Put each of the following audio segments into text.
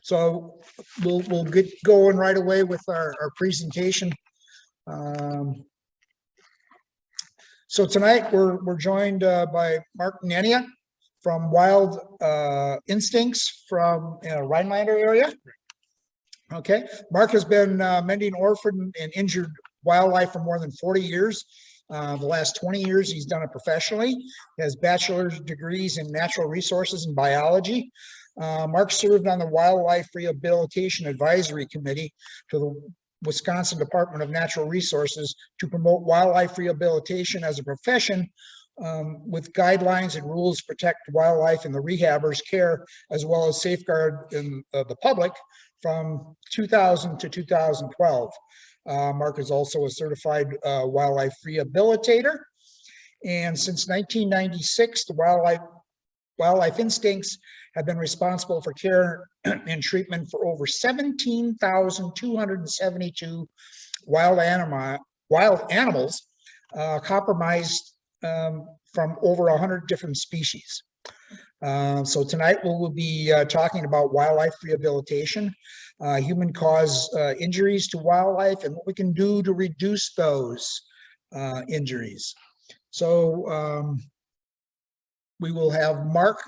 So we'll get going right away with our presentation. So tonight we're joined by Mark Nenia from Wild Instincts from Rhinelander area. Okay, Mark has been mending orphaned and injured wildlife for more than 40 years. The last 20 years he's done it professionally. He has bachelor's degrees in natural resources and biology. Mark served on the Wildlife Rehabilitation Advisory Committee to the Wisconsin Department of Natural Resources to promote wildlife rehabilitation as a profession, with guidelines and rules to protect wildlife in the rehabber's care, as well as safeguard the public from 2000 to 2012. Mark is also a certified wildlife rehabilitator. And since 1996, the Wildlife Instincts have been responsible for care and treatment for over 17,272 wild animals compromised from over 100 different species. So tonight we'll be talking about wildlife rehabilitation, human-caused injuries to wildlife, and what we can do to reduce those injuries. So we will have Mark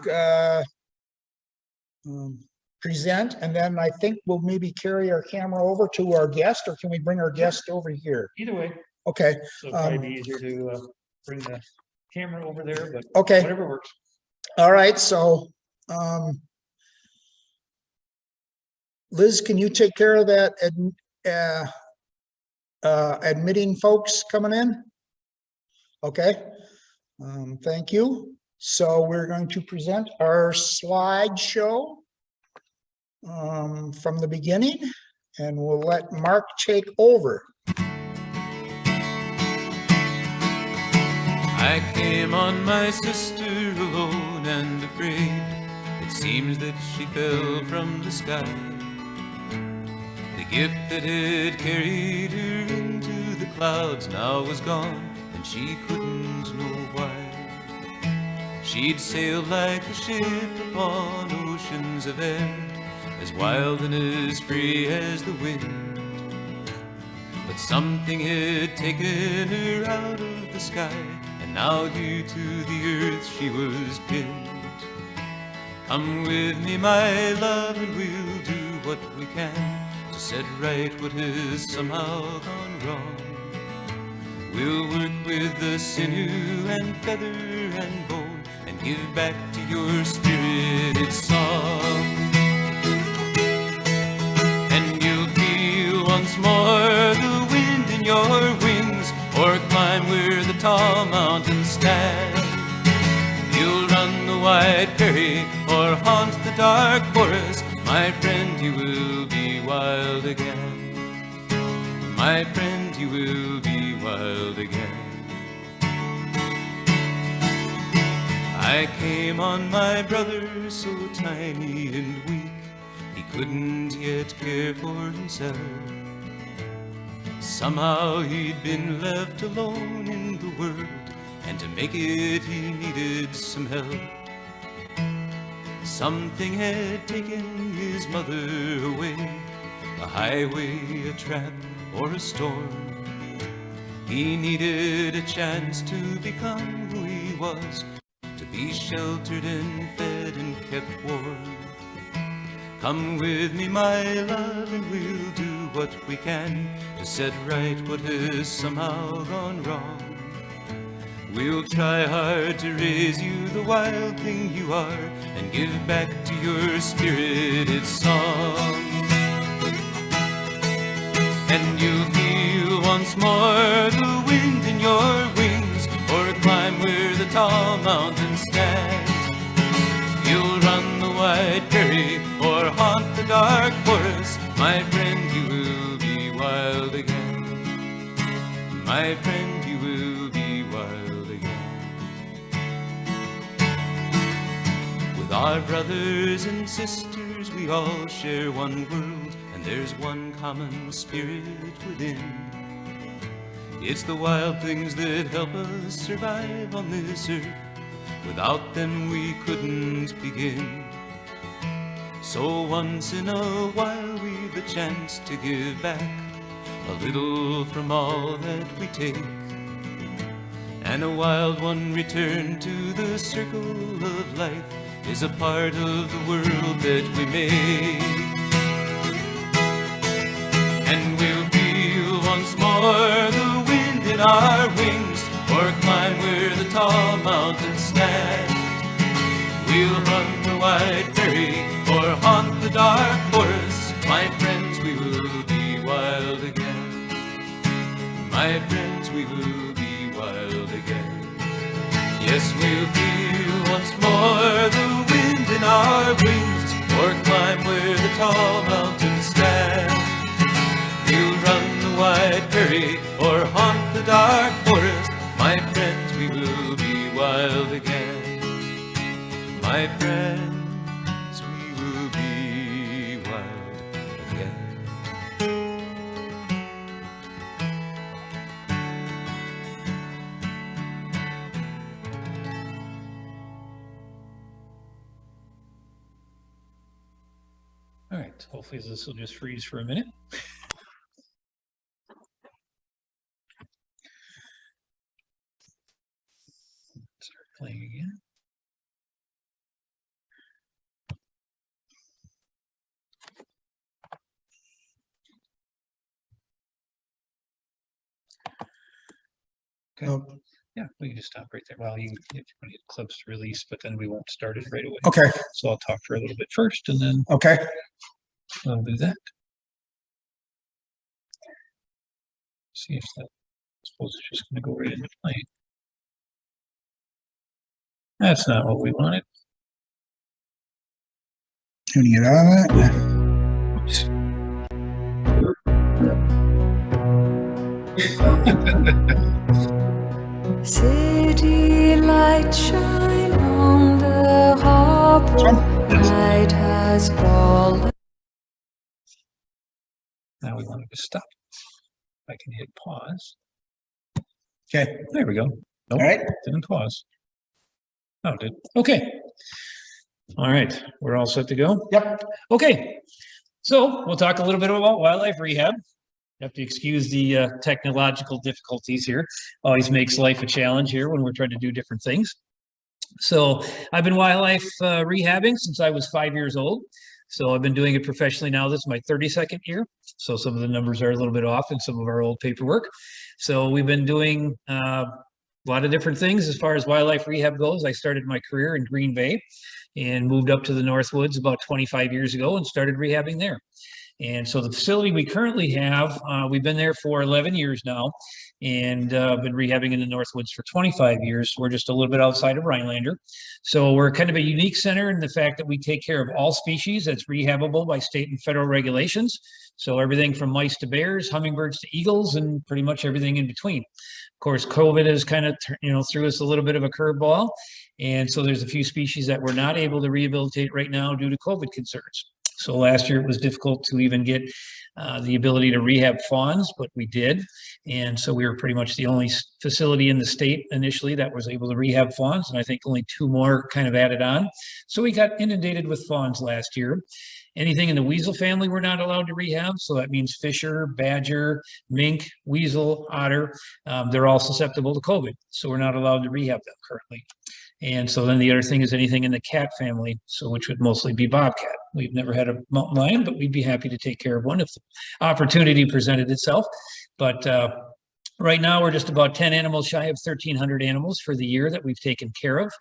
present, and then I think we'll maybe carry our camera over to our guest, or can we bring our guest over here? Either way. Okay. So it'd probably be easier to bring the camera over there, but okay, whatever works. All right. So Liz, can you take care of that admitting folks coming in? Okay. Thank you. So we're going to present our slideshow from the beginning, and we'll let Mark take over. I came on my sister alone and afraid. It seems that she fell from the sky. The gift that had carried her into the clouds now was gone, and she couldn't know why. She'd sailed like a ship upon oceans of air, as wild and as free as the wind. But something had taken her out of the sky, and now here to the earth she was pinned. Come with me, my love, and we'll do what we can to set right what has somehow gone wrong. We'll work with the sinew and feather and bone, and give back to your spirit its song. And you'll feel once more the wind in your wings, or climb where the tall mountains stand. You'll run the wide prairie, or haunt the dark forest. My friend, you will be wild again. My friend, you will be wild again. I came on my brother so tiny and weak, he couldn't yet care for himself. Somehow he'd been left alone in the world, and to make it he needed some help. Something had taken his mother away, a highway, a trap, or a storm. He needed a chance to become who he was, to be sheltered and fed and kept warm. Come with me, my love, and we'll do what we can to set right what has somehow gone wrong. We'll try hard to raise you the wild thing you are, and give back to your spirit its song. And you'll feel once more the wind in your wings, or climb where the tall mountains stand. You'll run the wide prairie, or haunt the dark forest. My friend, you will be wild again. My friend, you will be wild again. With our brothers and sisters, we all share one world, and there's one common spirit within. It's the wild things that help us survive on this earth. Without them we couldn't begin. So once in a while we've a chance to give back a little from all that we take, and a wild one return to the circle of life is a part of the world that we make. And we'll feel once more the wind in our wings, or climb where the tall mountains stand. We'll run the wide prairie or haunt the dark forests. My friends, we will be wild again. My friends, we will be wild again. Yes, we'll feel once more the wind in our wings, or climb where the tall mountains stand. We'll run the wide prairie or haunt the dark forest. My friends, we will be wild again. My friends, we will be wild again. All right, hopefully this will just freeze for a minute. Start playing again. Okay. Oh, Yeah, we can just stop right there. Well, you can, if you want to hit clips to release, but then we won't start it right away. okay, So I'll talk for a little bit first, and then okay. we'll do that. See if that, I suppose it's just going to go right into play. That's not what we wanted. Can you get out of that? Oops. City lights shine on the harbor. Night has fallen. Now we want it to stop. I can hit pause. Okay, There we go. Nope, all right. didn't pause. Oh, it did. Okay. All right, we're all set to go. Yep, Okay, so we'll talk a little bit about wildlife rehab. You have to excuse the technological difficulties here. Always makes life a challenge here when we're trying to do different things. So I've been wildlife rehabbing since I was 5 years old. So I've been doing it professionally now. This is my 32nd year. So some of the numbers are a little bit off in some of our old paperwork. So we've been doing a lot of different things as far as wildlife rehab goes. I started my career in Green Bay and moved up to the Northwoods about 25 years ago and started rehabbing there. And so the facility we currently have, we've been there for 11 years now, and been rehabbing in the Northwoods for 25 years. We're just a little bit outside of Rhinelander. So we're kind of a unique center in the fact that we take care of all species that's rehabbable by state and federal regulations. So everything from mice to bears, hummingbirds to eagles, and pretty much everything in between. Of course, COVID has kind of, threw us a little bit of a curveball. And so there's a few species that we're not able to rehabilitate right now due to COVID concerns. So last year it was difficult to even get the ability to rehab fawns, but we did. And so we were pretty much the only facility in the state initially that was able to rehab fawns. And I think only 2 more kind of added on. So we got inundated with fawns last year. Anything in the weasel family we're not allowed to rehab. So that means fisher, badger, mink, weasel, otter. They're all susceptible to COVID. So we're not allowed to rehab them currently. And so then the other thing is anything in the cat family, so which would mostly be bobcat. We've never had a mountain lion, but we'd be happy to take care of one if the opportunity presented itself. But right now we're just about 10 animals shy of 1,300 animals for the year that we've taken care of.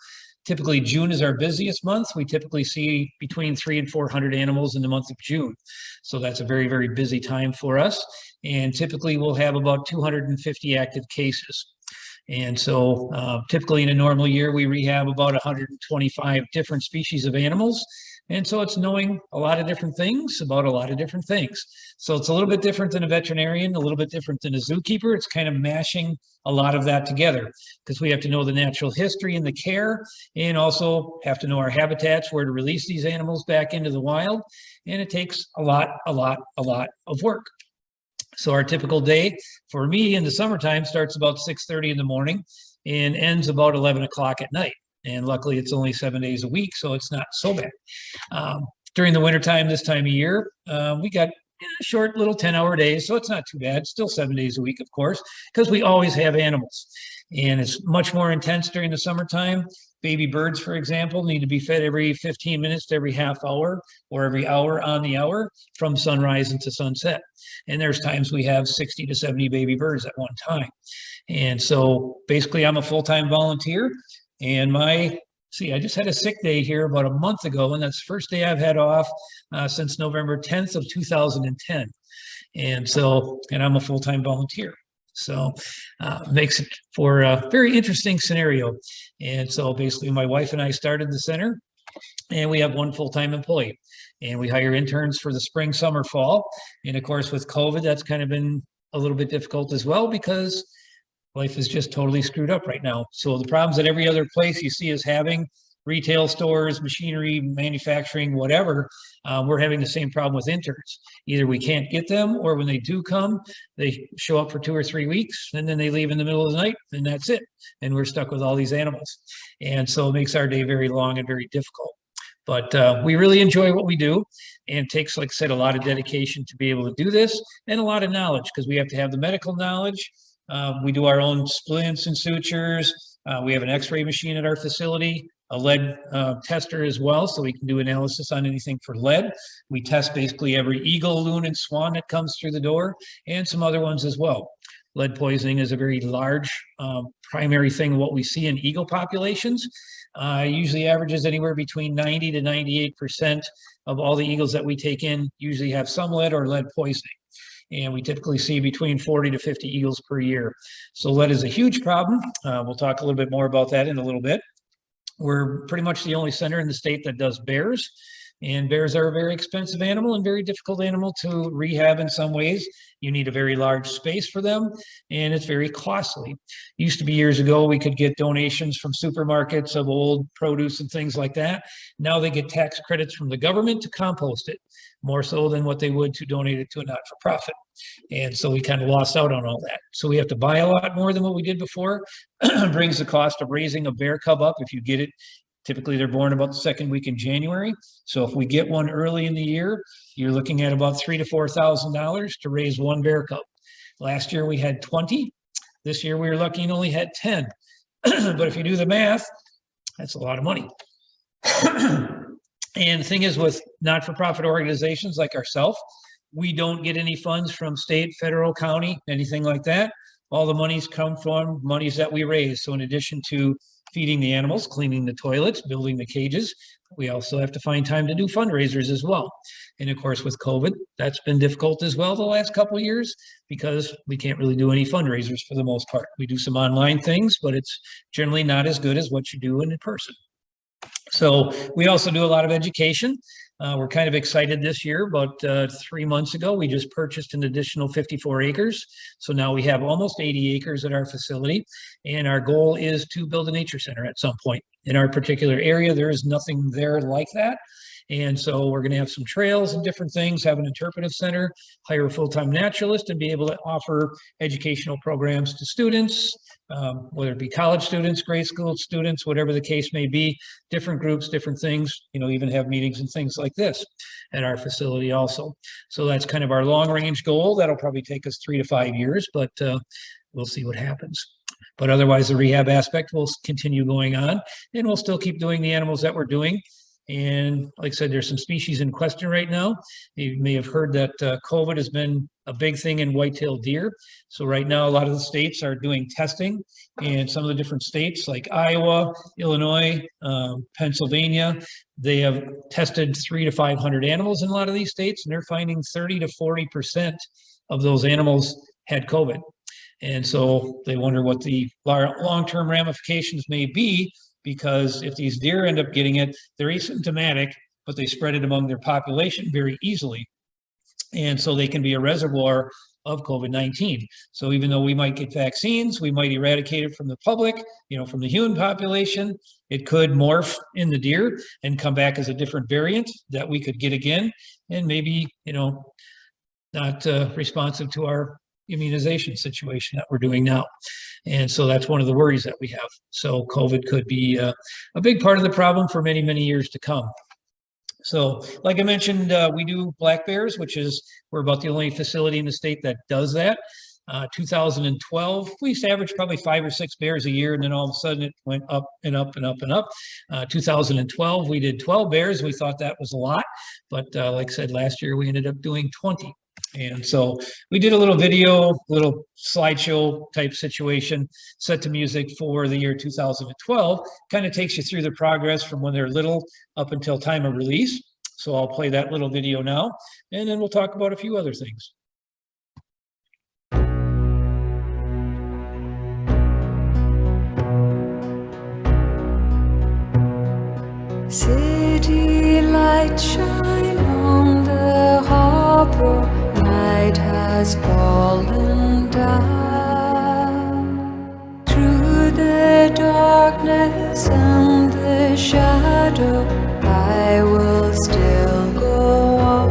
Typically June is our busiest month. We typically see between 300 and 400 animals in the month of June. So that's a very, very busy time for us. And typically we'll have about 250 active cases. And so typically in a normal year, we rehab about 125 different species of animals. And so it's knowing a lot of different things about a lot of different things. So it's a little bit different than a veterinarian, a little bit different than a zookeeper. It's kind of mashing a lot of that together because we have to know the natural history and the care, and also have to know our habitats, where to release these animals back into the wild. And it takes a lot of work. So our typical day for me in the summertime starts about 6:30 in the morning and ends about 11 o'clock at night. And luckily it's only 7 days a week, so it's not so bad. During the wintertime, this time of year, we got short little 10-hour days, so it's not too bad. Still 7 days a week, of course, because we always have animals. And it's much more intense during the summertime. Baby birds, for example, need to be fed every 15 minutes to every half hour or every hour on the hour from sunrise into sunset. And there's times we have 60 to 70 baby birds at one time. And so basically I'm a full-time volunteer, and I just had a sick day here about a month ago, and that's the first day I've had off since November 10th of 2010. And I'm a full-time volunteer. So makes it for a very interesting scenario. And so basically my wife and I started the center, and we have one full-time employee, and we hire interns for the spring, summer, fall. And of course, with COVID, that's kind of been a little bit difficult as well, because life is just totally screwed up right now. So the problems that every other place you see is having, retail stores, machinery, manufacturing, whatever, we're having the same problem with interns. Either we can't get them, or when they do come, they show up for 2 or 3 weeks, and then they leave in the middle of the night, and that's it. And we're stuck with all these animals. And so it makes our day very long and very difficult. But we really enjoy what we do, and it takes, like I said, a lot of dedication to be able to do this, and a lot of knowledge, because we have to have the medical knowledge. We do our own splints and sutures. We have an x-ray machine at our facility, a lead tester as well, so we can do analysis on anything for lead. We test basically every eagle, loon, and swan that comes through the door, and some other ones as well. Lead poisoning is a very large primary thing, what we see in eagle populations. Usually averages anywhere between 90 to 98% of all the eagles that we take in usually have some lead or lead poisoning. And we typically see between 40 to 50 eagles per year. So lead is a huge problem. We'll talk a little bit more about that in a little bit. We're pretty much the only center in the state that does bears. And bears are a very expensive animal and very difficult animal to rehab in some ways. You need a very large space for them, and it's very costly. Used to be years ago, we could get donations from supermarkets of old produce and things like that. Now they get tax credits from the government to compost it, more so than what they would to donate it to a not-for-profit. And so we kind of lost out on all that. So we have to buy a lot more than what we did before. Brings the cost of raising a bear cub up. If you get it, typically they're born about the second week in January. So if we get one early in the year, you're looking at about $3,000 to $4,000 to raise one bear cub. Last year we had 20. This year we were lucky and only had 10. But if you do the math, that's a lot of money. And the thing is, with not-for-profit organizations like ourselves, we don't get any funds from state, federal, county, anything like that. All the monies come from monies that we raise. So in addition to feeding the animals, cleaning the toilets, building the cages, we also have to find time to do fundraisers as well. And of course, with COVID, that's been difficult as well the last couple of years, because we can't really do any fundraisers for the most part. We do some online things, but it's generally not as good as what you do in person. So we also do a lot of education. We're kind of excited this year. About 3 months ago, we just purchased an additional 54 acres. So now we have almost 80 acres at our facility. And our goal is to build a nature center at some point. In our particular area, there is nothing there like that. And so we're going to have some trails and different things, have an interpretive center, hire a full-time naturalist, and be able to offer educational programs to students, whether it be college students, grade school students, whatever the case may be, different groups, different things, even have meetings and things like this at our facility also. So that's kind of our long-range goal. That'll probably take us 3 to 5 years, but we'll see what happens. But otherwise, the rehab aspect will continue going on, and we'll still keep doing the animals that we're doing. And like I said, there's some species in question right now. You may have heard that COVID has been a big thing in white-tailed deer. So right now, a lot of the states are doing testing, and some of the different states like Iowa, Illinois, Pennsylvania, they have tested 300 to 500 animals in a lot of these states, and they're finding 30 to 40% of those animals had COVID. And so they wonder what the long-term ramifications may be, because if these deer end up getting it, they're asymptomatic, but they spread it among their population very easily. And so they can be a reservoir of COVID-19. So even though we might get vaccines, we might eradicate it from the public, from the human population, it could morph in the deer and come back as a different variant that we could get again, and maybe, not responsive to our immunization situation that we're doing now. And so that's one of the worries that we have. So COVID could be a big part of the problem for many, many years to come. So like I mentioned, we do black bears, which is, we're about the only facility in the state that does that. 2012, we used to average probably 5 or 6 bears a year, and then all of a sudden it went up and up and up and up. 2012, we did 12 bears. We thought that was a lot, but like I said, last year we ended up doing 20. And so we did a little video, little slideshow type situation, set to music for the year 2012. Kind of takes you through the progress from when they're little up until time of release. So I'll play that little video now, and then we'll talk about a few other things. City lights shine on the harbor, night has fallen down. Through the darkness and the shadow, I will still go on.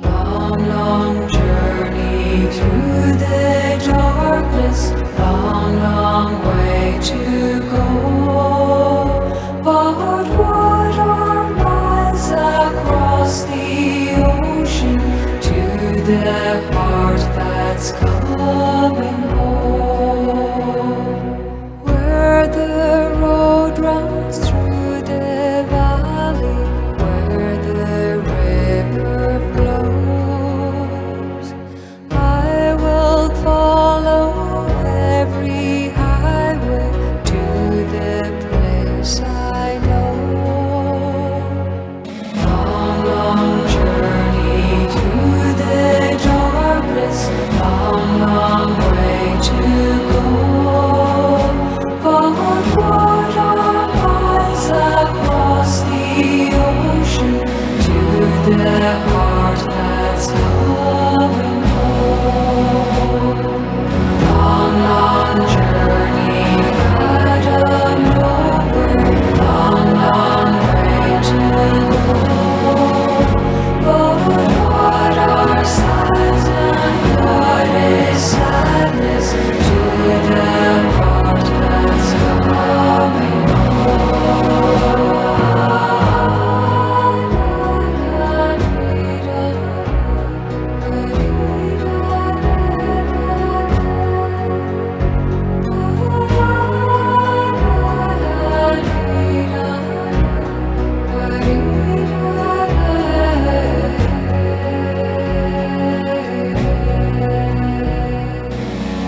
Long, long journey through the darkness, long, long way to go. But what are miles across the ocean to the heart that's coming home? Where the road runs through the valley, where the river flows, I will follow every highway to the place I know. Long, long journey through the darkness, long, long way to go. But what are miles across the ocean to the heart that's coming home? Long, long journey out of nowhere, long, long way to go. But what are sighs and what is sadness to the heart that's coming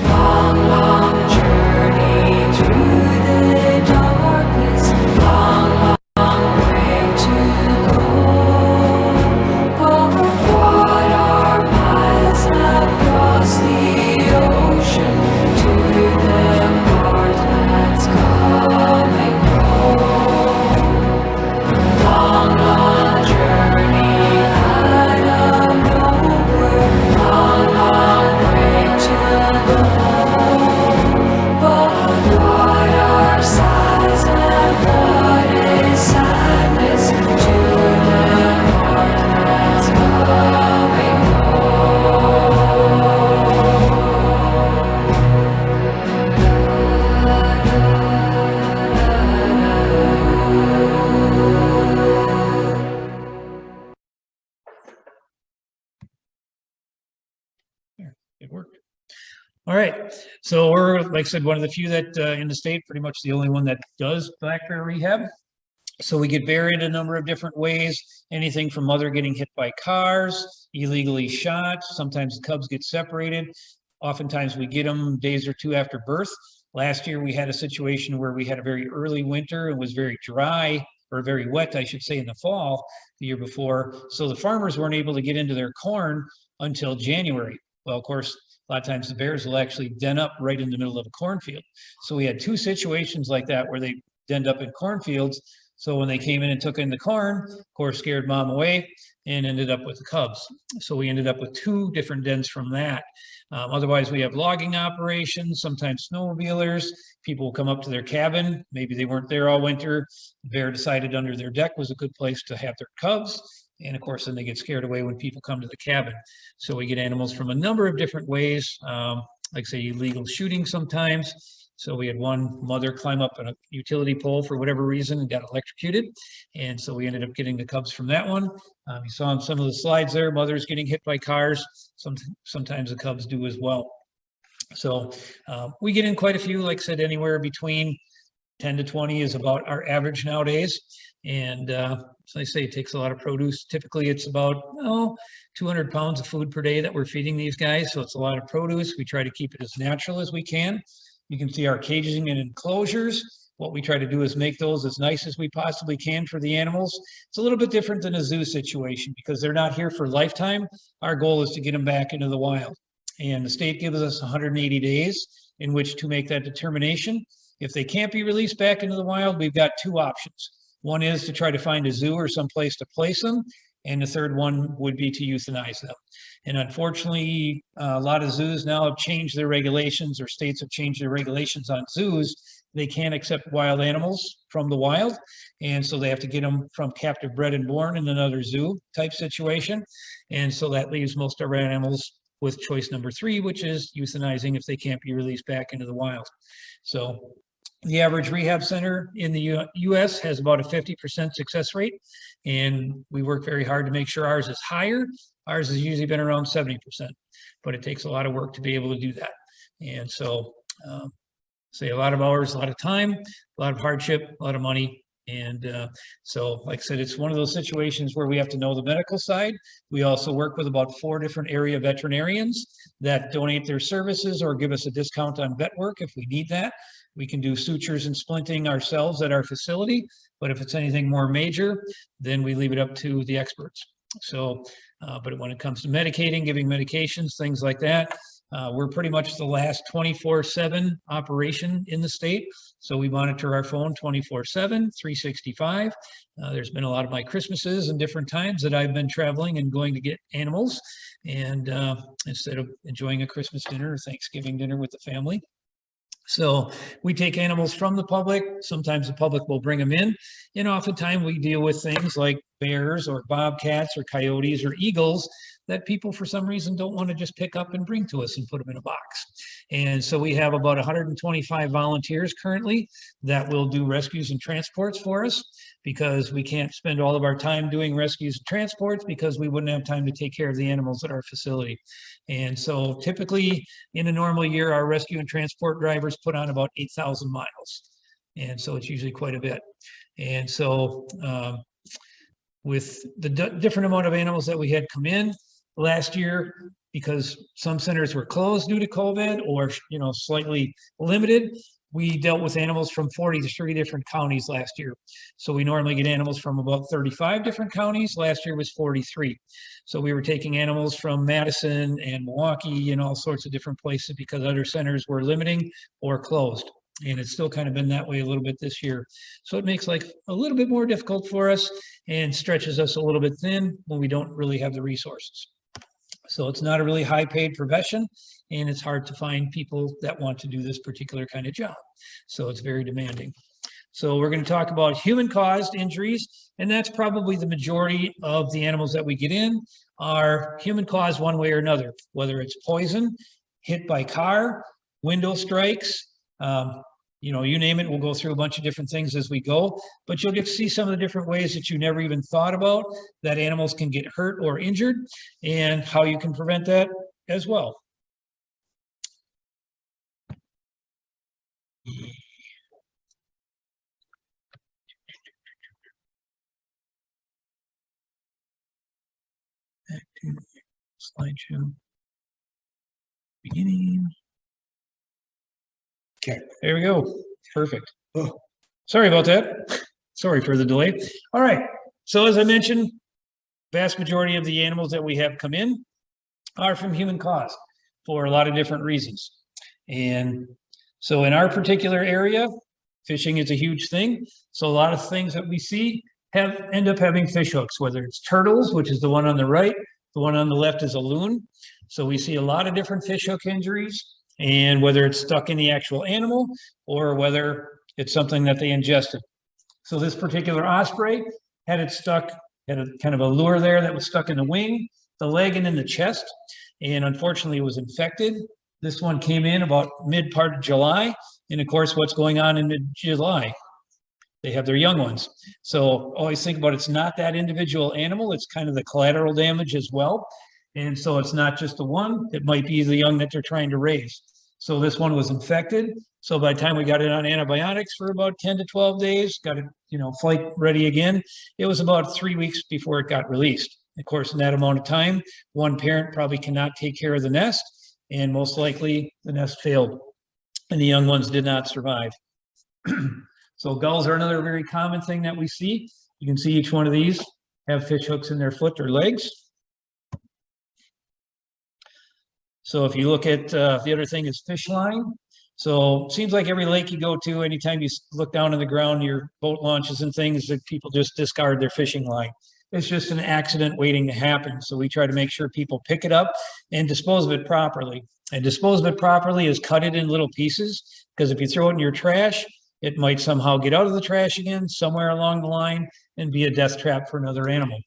Long, long journey through the darkness, long, long way to go. But what are miles across the ocean to the heart that's coming home? Long, long journey out of nowhere, long, long way to go. But what are sighs and what is sadness to the heart that's coming It worked. All right. So we're, like I said, one of the few that in the state, pretty much the only one that does black bear rehab. So we get buried a number of different ways, anything from mother getting hit by cars, illegally shot. Sometimes the cubs get separated. Oftentimes we get them days or two after birth. Last year we had a situation where we had a very early winter and was very dry, or very wet, I should say, in the fall the year before. So the farmers weren't able to get into their corn until January. Well, of course, a lot of times the bears will actually den up right in the middle of a cornfield. So we had 2 situations like that where they denned up in cornfields. So when they came in and took in the corn, of course, scared mom away and ended up with the cubs. So we ended up with 2 different dens from that. Otherwise, we have logging operations, sometimes snowmobilers. People will come up to their cabin. Maybe they weren't there all winter. The bear decided under their deck was a good place to have their cubs. And of course, then they get scared away when people come to the cabin. So we get animals from a number of different ways, like say illegal shooting sometimes. So we had one mother climb up on a utility pole for whatever reason and got electrocuted. And so we ended up getting the cubs from that one. You saw on some of the slides there, mothers getting hit by cars. Sometimes the cubs do as well. So we get in quite a few, like I said, anywhere between 10 to 20 is about our average nowadays. And so I say it takes a lot of produce. Typically it's about 200 pounds of food per day that we're feeding these guys. So it's a lot of produce. We try to keep it as natural as we can. You can see our caging and enclosures. What we try to do is make those as nice as we possibly can for the animals. It's a little bit different than a zoo situation because they're not here for lifetime. Our goal is to get them back into the wild. And the state gives us 180 days in which to make that determination. If they can't be released back into the wild, we've got two options. One is to try to find a zoo or some place to place them. And the third one would be to euthanize them. And unfortunately, a lot of zoos now have changed their regulations, or states have changed their regulations on zoos. They can't accept wild animals from the wild. And so they have to get them from captive bred and born in another zoo type situation. And so that leaves most of our animals with choice number 3, which is euthanizing if they can't be released back into the wild. So the average rehab center in the U.S. has about a 50% success rate, and we work very hard to make sure ours is higher. Ours has usually been around 70%, but it takes a lot of work to be able to do that. And so, say a lot of hours, a lot of time, a lot of hardship, a lot of money. And so, like I said, it's one of those situations where we have to know the medical side. We also work with about 4 different area veterinarians that donate their services or give us a discount on vet work if we need that. We can do sutures and splinting ourselves at our facility, but if it's anything more major, then we leave it up to the experts. So, but when it comes to medicating, giving medications, things like that, we're pretty much the last 24/7 operation in the state. So we monitor our phone 24/7, 365. There's been a lot of my Christmases and different times that I've been traveling and going to get animals, and instead of enjoying a Christmas dinner or Thanksgiving dinner with the family. So we take animals from the public. Sometimes the public will bring them in. And oftentimes we deal with things like bears or bobcats or coyotes or eagles that people for some reason don't want to just pick up and bring to us and put them in a box. And so we have about 125 volunteers currently that will do rescues and transports for us, because we can't spend all of our time doing rescues and transports because we wouldn't have time to take care of the animals at our facility. And so typically in a normal year, our rescue and transport drivers put on about 8,000 miles. And so it's usually quite a bit. And so with the different amount of animals that we had come in last year, because some centers were closed due to COVID or, slightly limited, we dealt with animals from 43 different counties last year. So we normally get animals from about 35 different counties. Last year was 43. So we were taking animals from Madison and Milwaukee and all sorts of different places because other centers were limiting or closed. And it's still kind of been that way a little bit this year. So it makes life a little bit more difficult for us and stretches us a little bit thin when we don't really have the resources. So it's not a really high paid profession, and it's hard to find people that want to do this particular kind of job. So it's very demanding. So we're going to talk about human caused injuries, and that's probably the majority of the animals that we get in are human caused one way or another, whether it's poison, hit by car, window strikes, you name it. We'll go through a bunch of different things as we go, but you'll get to see some of the different ways that you never even thought about that animals can get hurt or injured and how you can prevent that as well. Back to slideshow. Beginning. Okay. There we go. Perfect. Oh. Sorry about that. Sorry for the delay. All right. So as I mentioned, vast majority of the animals that we have come in are from human cause for a lot of different reasons. And so in our particular area, fishing is a huge thing. So a lot of things that we see end up having fish hooks, whether it's turtles, which is the one on the right, the one on the left is a loon. So we see a lot of different fish hook injuries, and whether it's stuck in the actual animal or whether it's something that they ingested. So this particular osprey had a kind of a lure there that was stuck in the wing, the leg, and in the chest, and unfortunately it was infected. This one came in about mid part of July, And of course, what's going on in July? They have their young ones. So always think about it's not that individual animal, it's kind of the collateral damage as well. And so it's not just the one, it might be the young that they're trying to raise. So this one was infected. So by the time we got it on antibiotics for about 10 to 12 days, got it, flight ready again, it was about 3 weeks before it got released. Of course, in that amount of time, one parent probably cannot take care of the nest, and most likely the nest failed, and the young ones did not survive. So gulls are another very common thing that we see. You can see each one of these have fish hooks in their foot or legs. So if you look at the other thing is fish line. So it seems like every lake you go to, anytime you look down on the ground, your boat launches and things, that people just discard their fishing line. It's just an accident waiting to happen. So we try to make sure people pick it up and dispose of it properly. And dispose of it properly is cut it in little pieces, because if you throw it in your trash, it might somehow get out of the trash again somewhere along the line and be a death trap for another animal.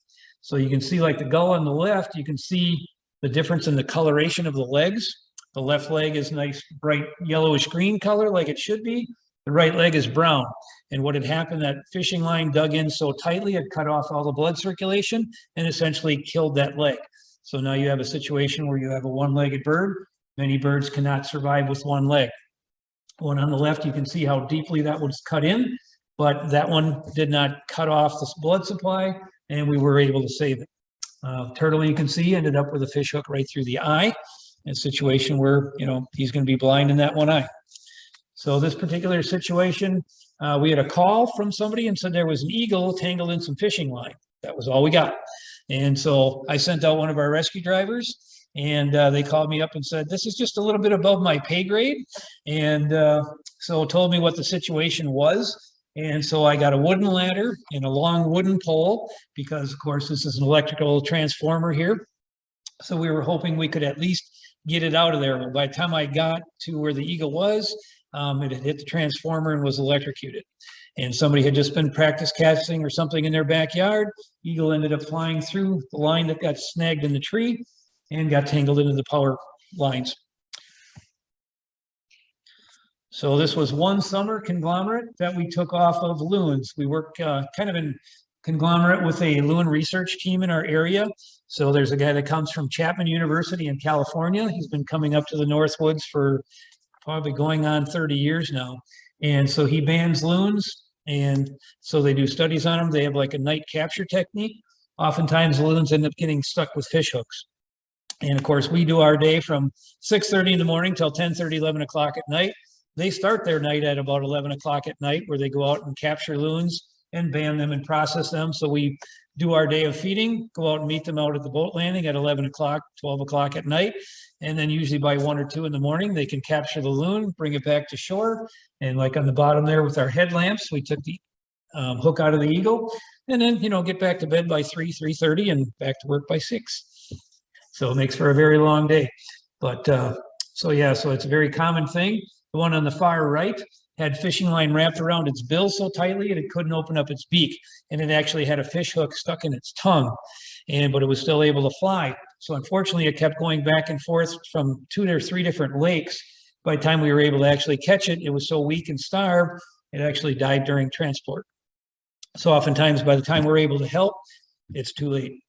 So you can see, like the gull on the left, you can see the difference in the coloration of the legs. The left leg is nice, bright yellowish green color like it should be. The right leg is brown. And what had happened, that fishing line dug in so tightly, it cut off all the blood circulation and essentially killed that leg. So now you have a situation where you have a one-legged bird. Many birds cannot survive with one leg. One on the left, you can see how deeply that was cut in, but that one did not cut off the blood supply, and we were able to save it. Turtle, you can see, ended up with a fish hook right through the eye, in a situation where, he's going to be blind in that one eye. So this particular situation, we had a call from somebody and said there was an eagle tangled in some fishing line. That was all we got. And so I sent out one of our rescue drivers, and they called me up and said, this is just a little bit above my pay grade. And so told me what the situation was. And so I got a wooden ladder and a long wooden pole, because of course this is an electrical transformer here. So we were hoping we could at least get it out of there. But by the time I got to where the eagle was, it had hit the transformer and was electrocuted. And somebody had just been practice casting or something in their backyard. Eagle ended up flying through the line that got snagged in the tree and got tangled into the power lines. So this was one summer conglomerate that we took off of loons. We work kind of in conglomerate with a loon research team in our area. So there's a guy that comes from Chapman University in California. He's been coming up to the Northwoods for probably going on 30 years now. And so he bands loons, and so they do studies on them. They have like a night capture technique. Oftentimes the loons end up getting stuck with fish hooks. And of course we do our day from 6:30 in the morning till 10:30, 11 o'clock at night. They start their night at about 11 o'clock at night, where they go out and capture loons and band them and process them. So we do our day of feeding, go out and meet them out at the boat landing at 11 o'clock, 12 o'clock at night. And then usually by 1 or 2 in the morning, they can capture the loon, bring it back to shore. And like on the bottom there with our headlamps, we took the hook out of the eagle, and then, get back to bed by 3:30 and back to work by 6. So it makes for a very long day. But so it's a very common thing. The one on the far right had fishing line wrapped around its bill so tightly that it couldn't open up its beak. And it actually had a fish hook stuck in its tongue, but it was still able to fly. So unfortunately, it kept going back and forth from 2 or 3 different lakes. By the time we were able to actually catch it, it was so weak and starved, it actually died during transport. So oftentimes, by the time we're able to help, it's too late.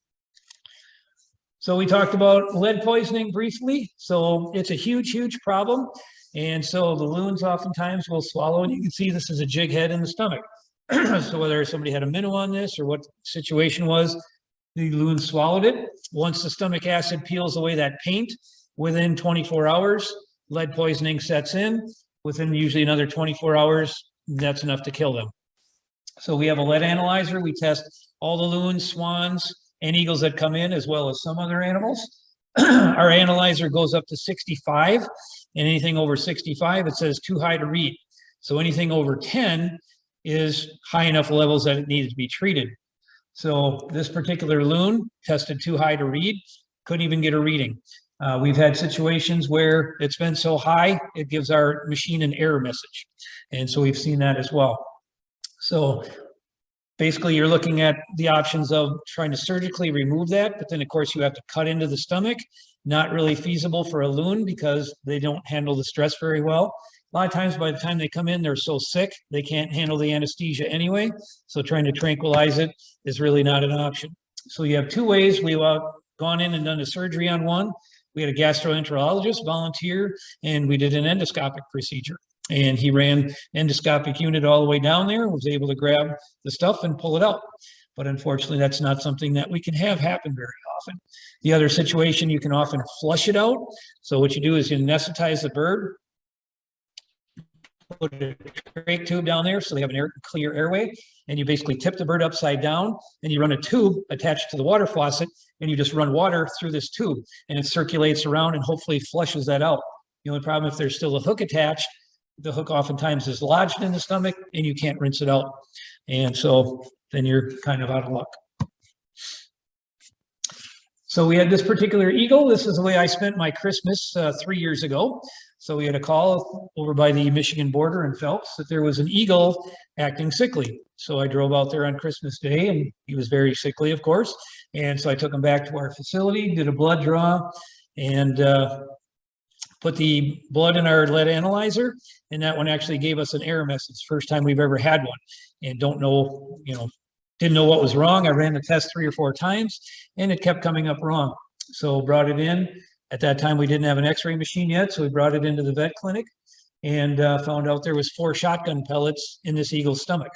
So we talked about lead poisoning briefly. So it's a huge, huge problem. And so the loons oftentimes will swallow, and you can see this is a jig head in the stomach. So whether somebody had a minnow on this or what the situation was, the loon swallowed it. Once the stomach acid peels away that paint, within 24 hours, lead poisoning sets in. Within usually another 24 hours, that's enough to kill them. So we have a lead analyzer. We test all the loons, swans, and eagles that come in, as well as some other animals. Our analyzer goes up to 65, and anything over 65, it says too high to read. So anything over 10 is high enough levels that it needed to be treated. So this particular loon tested too high to read, couldn't even get a reading. We've had situations where it's been so high, it gives our machine an error message. And so we've seen that as well. So basically, you're looking at the options of trying to surgically remove that, but then of course you have to cut into the stomach. Not really feasible for a loon because they don't handle the stress very well. A lot of times by the time they come in, they're so sick, they can't handle the anesthesia anyway. So trying to tranquilize it is really not an option. So you have two ways. We've gone in and done the surgery on one. We had a gastroenterologist volunteer, and we did an endoscopic procedure. And he ran endoscopic unit all the way down there, was able to grab the stuff and pull it out. But unfortunately, that's not something that we can have happen very often. The other situation, you can often flush it out. So what you do is you anesthetize the bird, put a trach tube down there so they have an clear airway, and you basically tip the bird upside down, and you run a tube attached to the water faucet, and you just run water through this tube, and it circulates around and hopefully flushes that out. The only problem, if there's still a hook attached, the hook oftentimes is lodged in the stomach and you can't rinse it out. And so then you're kind of out of luck. So we had this particular eagle. This is the way I spent my Christmas 3 years ago. So we had a call over by the Michigan border in Phelps that there was an eagle acting sickly. So I drove out there on Christmas Day, and he was very sickly, of course. And so I took him back to our facility, did a blood draw, and put the blood in our lead analyzer, and that one actually gave us an error message. First time we've ever had one, and don't know, didn't know what was wrong. I ran the test 3 or 4 times, and it kept coming up wrong. So brought it in. At that time, we didn't have an x-ray machine yet, so we brought it into the vet clinic and found out there was 4 shotgun pellets in this eagle's stomach.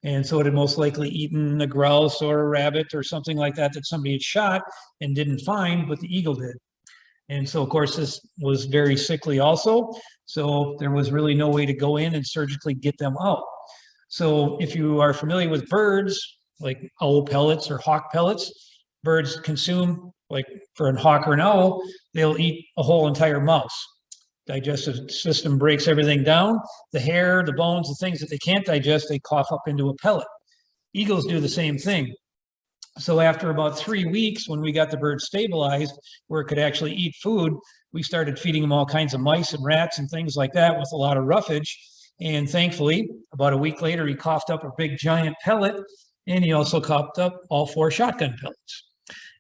And so it had most likely eaten a grouse or a rabbit or something like that that somebody had shot and didn't find, but the eagle did. And so, of course, this was very sickly also. So there was really no way to go in and surgically get them out. So if you are familiar with birds, like owl pellets or hawk pellets, birds consume, like for a hawk or an owl, they'll eat a whole entire mouse. Digestive system breaks everything down. The hair, the bones, the things that they can't digest, they cough up into a pellet. Eagles do the same thing. So after about 3 weeks, when we got the bird stabilized, where it could actually eat food, we started feeding them all kinds of mice and rats and things like that with a lot of roughage. And thankfully, about a week later, he coughed up a big giant pellet, and he also coughed up all 4 shotgun pellets.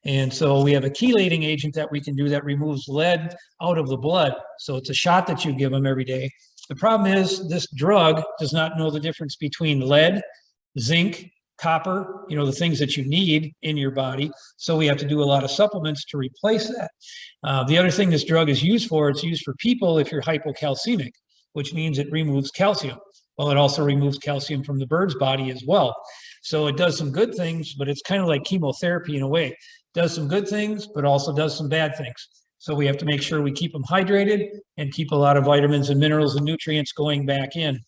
And so we have a chelating agent that we can do that removes lead out of the blood. So it's a shot that you give them every day. The problem is this drug does not know the difference between lead, zinc, copper, the things that you need in your body. So we have to do a lot of supplements to replace that. The other thing this drug is used for, it's used for people if you're hypocalcemic, which means it removes calcium. Well, it also removes calcium from the bird's body as well. So it does some good things, but it's kind of like chemotherapy in a way. It does some good things, but also does some bad things. So we have to make sure we keep them hydrated and keep a lot of vitamins and minerals and nutrients going back in.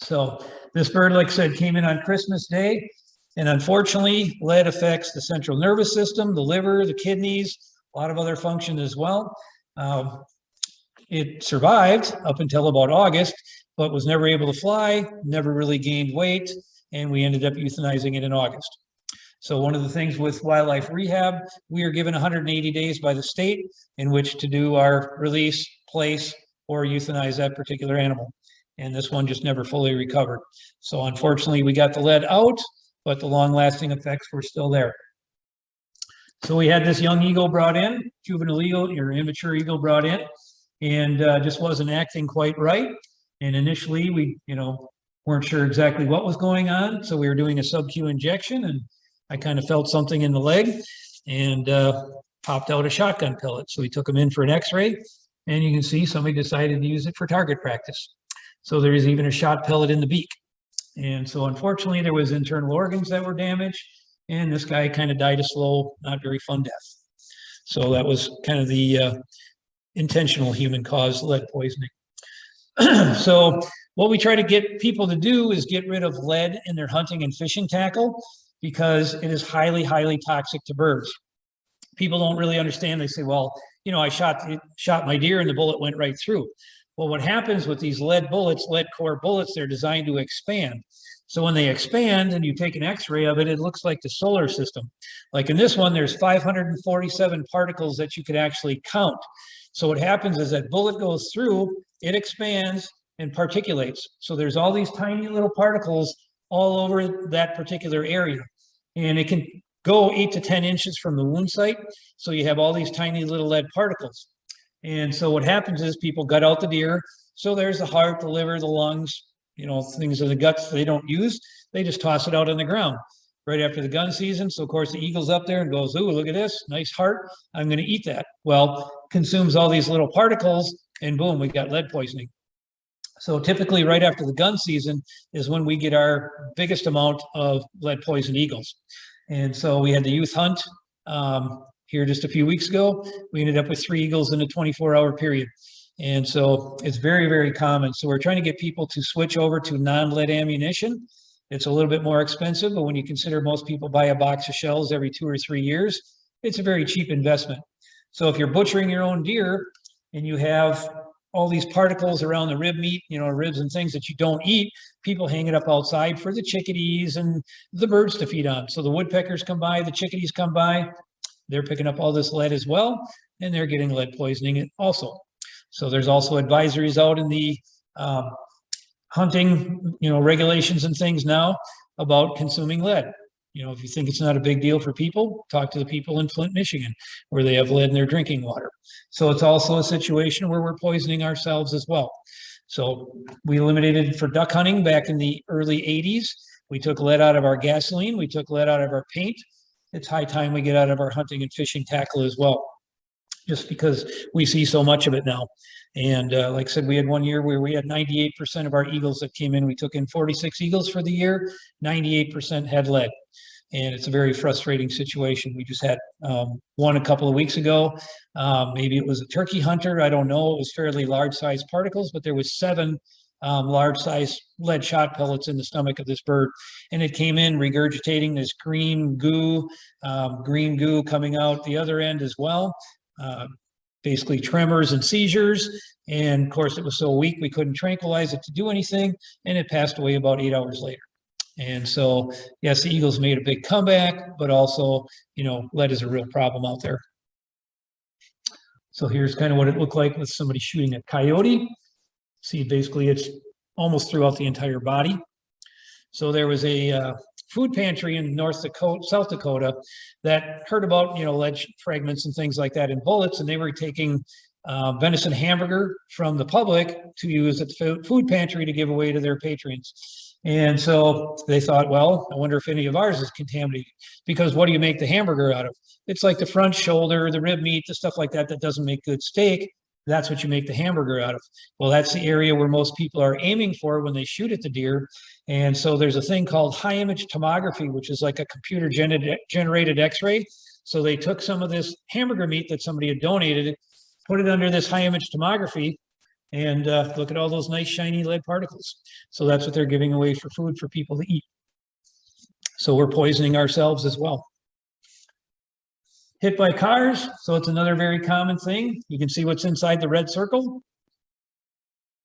So this bird, like I said, came in on Christmas Day, and unfortunately, lead affects the central nervous system, the liver, the kidneys, a lot of other functions as well. It survived up until about August, but was never able to fly, never really gained weight, and we ended up euthanizing it in August. So one of the things with wildlife rehab, we are given 180 days by the state in which to do our release, place, or euthanize that particular animal. And this one just never fully recovered. So unfortunately, we got the lead out, but the long-lasting effects were still there. So we had this young eagle brought in, juvenile eagle, or immature eagle brought in, and just wasn't acting quite right. And initially, we, weren't sure exactly what was going on. So we were doing a sub-Q injection, and I kind of felt something in the leg and popped out a shotgun pellet. So we took him in for an x-ray, and you can see somebody decided to use it for target practice. So there's even a shot pellet in the beak. And so unfortunately, there was internal organs that were damaged, and this guy kind of died a slow, not very fun death. So that was kind of the intentional human-caused lead poisoning. So what we try to get people to do is get rid of lead in their hunting and fishing tackle, because it is highly, highly toxic to birds. People don't really understand. They say, well, I shot my deer and the bullet went right through. Well, what happens with these lead bullets, lead core bullets, they're designed to expand. So when they expand and you take an x-ray of it, it looks like the solar system. Like in this one, there's 547 particles that you could actually count. So what happens is that bullet goes through, it expands and particulates. So there's all these tiny little particles all over that particular area. And it can go 8 to 10 inches from the wound site. So you have all these tiny little lead particles. And so what happens is people gut out the deer, So there's the heart, the liver, the lungs, you know, things in the guts they don't use. They just toss it out on the ground right after the gun season. So of course the eagle's up there and goes, "Ooh, look at this, nice heart. I'm going to eat that." Well, consumes all these little particles and boom, we got lead poisoning. So typically right after the gun season is when we get our biggest amount of lead poisoned eagles. And so we had the youth hunt here just a few weeks ago. We ended up with 3 eagles in a 24-hour period. And so it's very, very common. So we're trying to get people to switch over to non-lead ammunition. It's a little bit more expensive, but when you consider most people buy a box of shells every 2 or 3 years, it's a very cheap investment. So if you're butchering your own deer and you have all these particles around the rib meat, you know, ribs and things that you don't eat, people hang it up outside for the chickadees and the birds to feed on. So the woodpeckers come by, the chickadees come by, they're picking up all this lead as well, and they're getting lead poisoning also. So there's also advisories out in the hunting, you know, regulations and things now about consuming lead. You know, if you think it's not a big deal for people, talk to the people in Flint, Michigan, where they have lead in their drinking water. So it's also a situation where we're poisoning ourselves as well. So we eliminated for duck hunting back in the early 80s. We took lead out of our gasoline. We took lead out of our paint. It's high time we get out of our hunting and fishing tackle as well, just because we see so much of it now. And like I said, we had one year where we had 98% of our eagles that came in. We took in 46 eagles for the year, 98% had lead. And it's a very frustrating situation. We just had one a couple of weeks ago. Maybe it was a turkey hunter. I don't know. It was fairly large sized particles, but there was 7 large sized lead shot pellets in the stomach of this bird. And it came in regurgitating this green goo coming out the other end as well. Basically tremors and seizures. And of course, it was so weak, we couldn't tranquilize it to do anything. And it passed away about 8 hours later. And so, yes, the eagles made a big comeback, but also, you know, lead is a real problem out there. So here's kind of what it looked like with somebody shooting a coyote. See, basically it's almost throughout the entire body. So there was a food pantry in South Dakota that heard about, you know, lead fragments and things like that in bullets, and they were taking venison hamburger from the public to use at the food pantry to give away to their patrons. And so they thought, well, I wonder if any of ours is contaminated, because what do you make the hamburger out of? It's like the front shoulder, the rib meat, the stuff like that that doesn't make good steak. That's what you make the hamburger out of. Well, that's the area where most people are aiming for when they shoot at the deer. And so there's a thing called high image tomography, which is like a computer generated x-ray. So they took some of this hamburger meat that somebody had donated, put it under this high image tomography, and look at all those nice shiny lead particles. So that's what they're giving away for food for people to eat. So we're poisoning ourselves as well. Hit by cars. So it's another very common thing. You can see what's inside the red circle.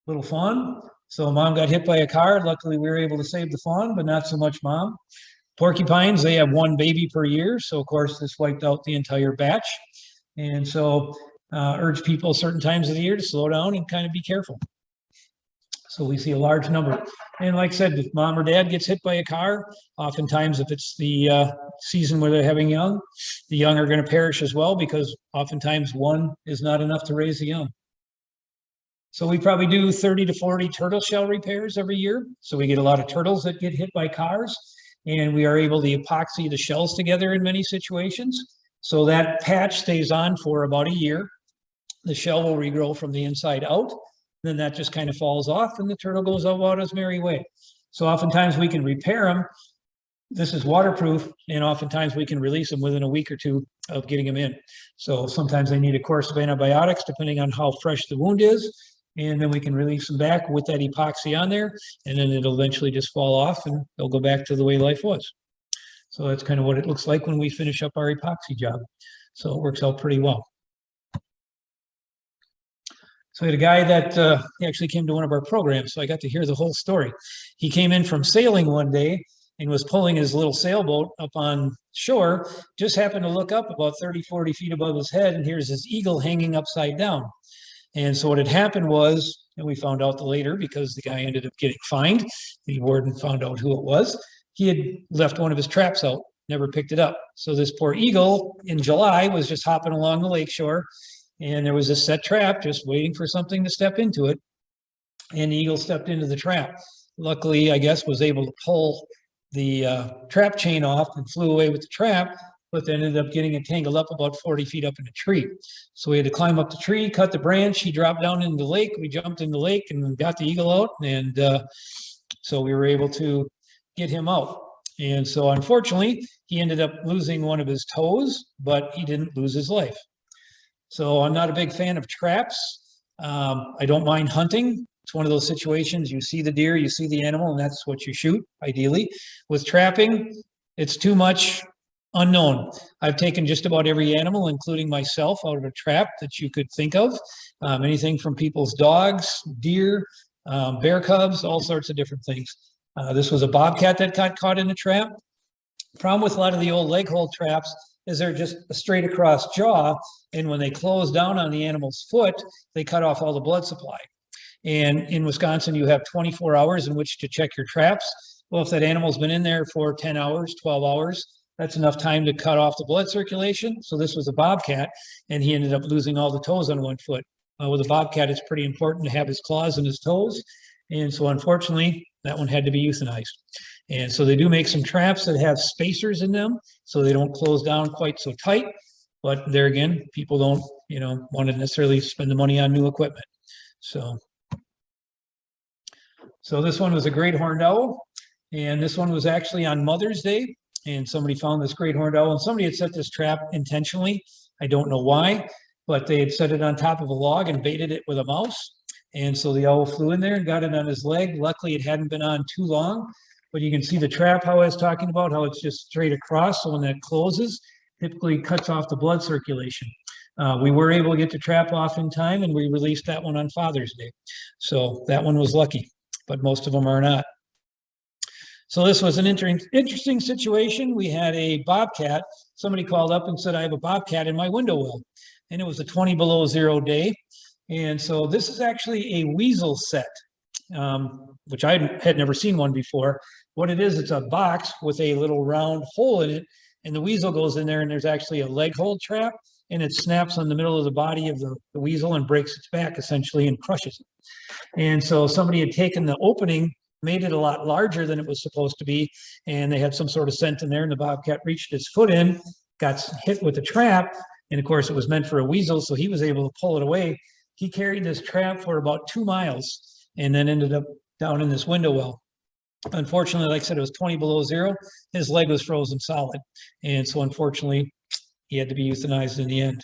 Little fawn. So mom got hit by a car. Luckily, we were able to save the fawn, but not so much mom. Porcupines, they have 1 baby per year. So of course, this wiped out the entire batch. And so urge people certain times of the year to slow down and kind of be careful. So we see a large number. And like I said, if mom or dad gets hit by a car, oftentimes if it's the season where they're having young, the young are going to perish as well, because oftentimes one is not enough to raise the young. So we probably do 30 to 40 turtle shell repairs every year. So we get a lot of turtles that get hit by cars, and we are able to epoxy the shells together in many situations. So that patch stays on for about a year. The shell will regrow from the inside out. Then that just kind of falls off and the turtle goes out his merry way. So oftentimes we can repair them. This is waterproof, and oftentimes we can release them within a week or 2 of getting them in. So sometimes they need a course of antibiotics depending on how fresh the wound is, and then we can release them back with that epoxy on there, and then it'll eventually just fall off and they'll go back to the way life was. So that's kind of what it looks like when we finish up our epoxy job. So it works out pretty well. So we had a guy that he actually came to one of our programs, so I got to hear the whole story. He came in from sailing one day and was pulling his little sailboat up on shore, just happened to look up about 30, 40 feet above his head, and here's this eagle hanging upside down. And so what had happened was, and we found out later because the guy ended up getting fined, the warden found out who it was, he had left one of his traps out, never picked it up. So this poor eagle in July was just hopping along the lakeshore, and there was a set trap just waiting for something to step into it. and the eagle stepped into the trap. Luckily, I guess, was able to pull the trap chain off and flew away with the trap, but then ended up getting it tangled up about 40 feet up in a tree. So we had to climb up the tree, cut the branch. He dropped down into the lake. We jumped in the lake and got the eagle out. And so we were able to get him out. And so unfortunately, he ended up losing one of his toes, but he didn't lose his life. So I'm not a big fan of traps. I don't mind hunting. It's one of those situations, you see the deer, you see the animal, and that's what you shoot, ideally. With trapping, it's too much unknown. I've taken just about every animal, including myself, out of a trap that you could think of. Anything from people's dogs, deer, bear cubs, all sorts of different things. This was a bobcat that got caught in a trap. Problem with a lot of the old leg hold traps is they're just a straight across jaw, and when they close down on the animal's foot, they cut off all the blood supply. And in Wisconsin, you have 24 hours in which to check your traps. Well, if that animal's been in there for 10 hours, 12 hours, that's enough time to cut off the blood circulation. So this was a bobcat, and he ended up losing all the toes on one foot. With a bobcat, it's pretty important to have his claws and his toes. And so unfortunately, that one had to be euthanized. And so they do make some traps that have spacers in them, so they don't close down quite so tight. But there again, people don't, want to necessarily spend the money on new equipment. So this one was a great horned owl, and this one was actually on Mother's Day, and somebody found this great horned owl, and somebody had set this trap intentionally. I don't know why, but they had set it on top of a log and baited it with a mouse. And so the owl flew in there and got it on his leg. Luckily, it hadn't been on too long, but you can see the trap, how I was talking about, how it's just straight across. So when that closes, typically cuts off the blood circulation. We were able to get the trap off in time, and we released that one on Father's Day. So that one was lucky, but most of them are not. So this was an interesting situation. We had a bobcat. Somebody called up and said, I have a bobcat in my window well. And it was a 20 below zero day. And so this is actually a weasel set, which I had never seen one before. What it is, it's a box with a little round hole in it, and the weasel goes in there, and there's actually a leg hold trap, and it snaps on the middle of the body of the weasel and breaks its back essentially and crushes it. And so somebody had taken the opening, made it a lot larger than it was supposed to be, and they had some sort of scent in there, and the bobcat reached its foot in, got hit with the trap, and of course it was meant for a weasel, so he was able to pull it away. He carried this trap for about 2 miles and then ended up down in this window well. Unfortunately, like I said, it was 20 below zero. His leg was frozen solid. And so unfortunately, he had to be euthanized in the end.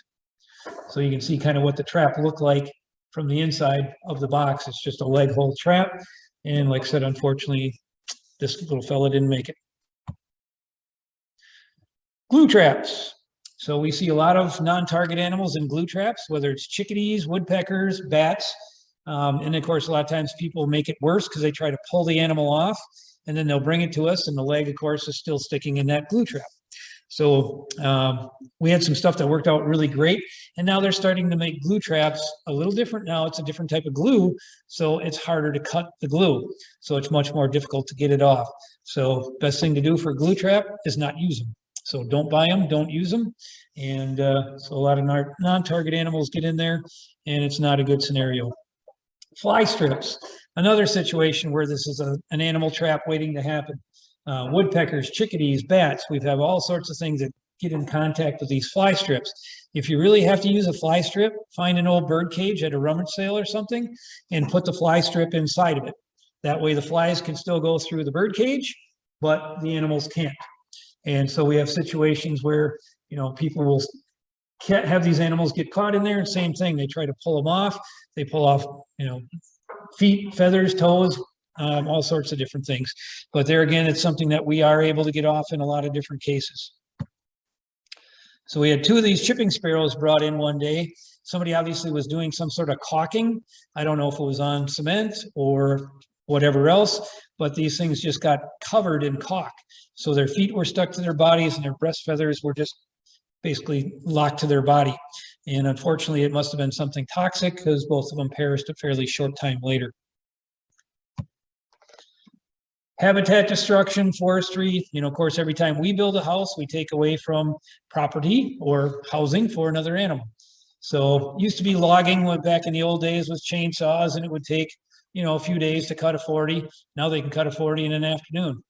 So you can see kind of what the trap looked like from the inside of the box. It's just a leg hold trap. And like I said, unfortunately, this little fella didn't make it. Glue traps. So we see a lot of non-target animals in glue traps, whether it's chickadees, woodpeckers, bats. And of course, a lot of times people make it worse because they try to pull the animal off, and then they'll bring it to us, and the leg, of course, is still sticking in that glue trap. So we had some stuff that worked out really great, and now they're starting to make glue traps a little different now. It's a different type of glue, so it's harder to cut the glue. So it's much more difficult to get it off. So best thing to do for a glue trap is not use them. So don't buy them, don't use them. And so a lot of non-target animals get in there, and it's not a good scenario. Fly strips, another situation where this is an animal trap waiting to happen. Woodpeckers, chickadees, bats, we have all sorts of things that get in contact with these fly strips. If you really have to use a fly strip, find an old bird cage at a rummage sale or something and put the fly strip inside of it. That way the flies can still go through the bird cage, but the animals can't. And so we have situations where, people will have these animals get caught in there, and same thing, they try to pull them off. They pull off, feet, feathers, toes, all sorts of different things. But there again, it's something that we are able to get off in a lot of different cases. So we had 2 of these chipping sparrows brought in one day. Somebody obviously was doing some sort of caulking. I don't know if it was on cement or whatever else, but these things just got covered in caulk. So their feet were stuck to their bodies, and their breast feathers were just basically locked to their body. And unfortunately, it must have been something toxic because both of them perished a fairly short time later. Habitat destruction, forestry, of course, every time we build a house, we take away from property or housing for another animal. So used to be logging back in the old days with chainsaws, and it would take you know, a few days to cut a 40. Now they can cut a 40 in an afternoon.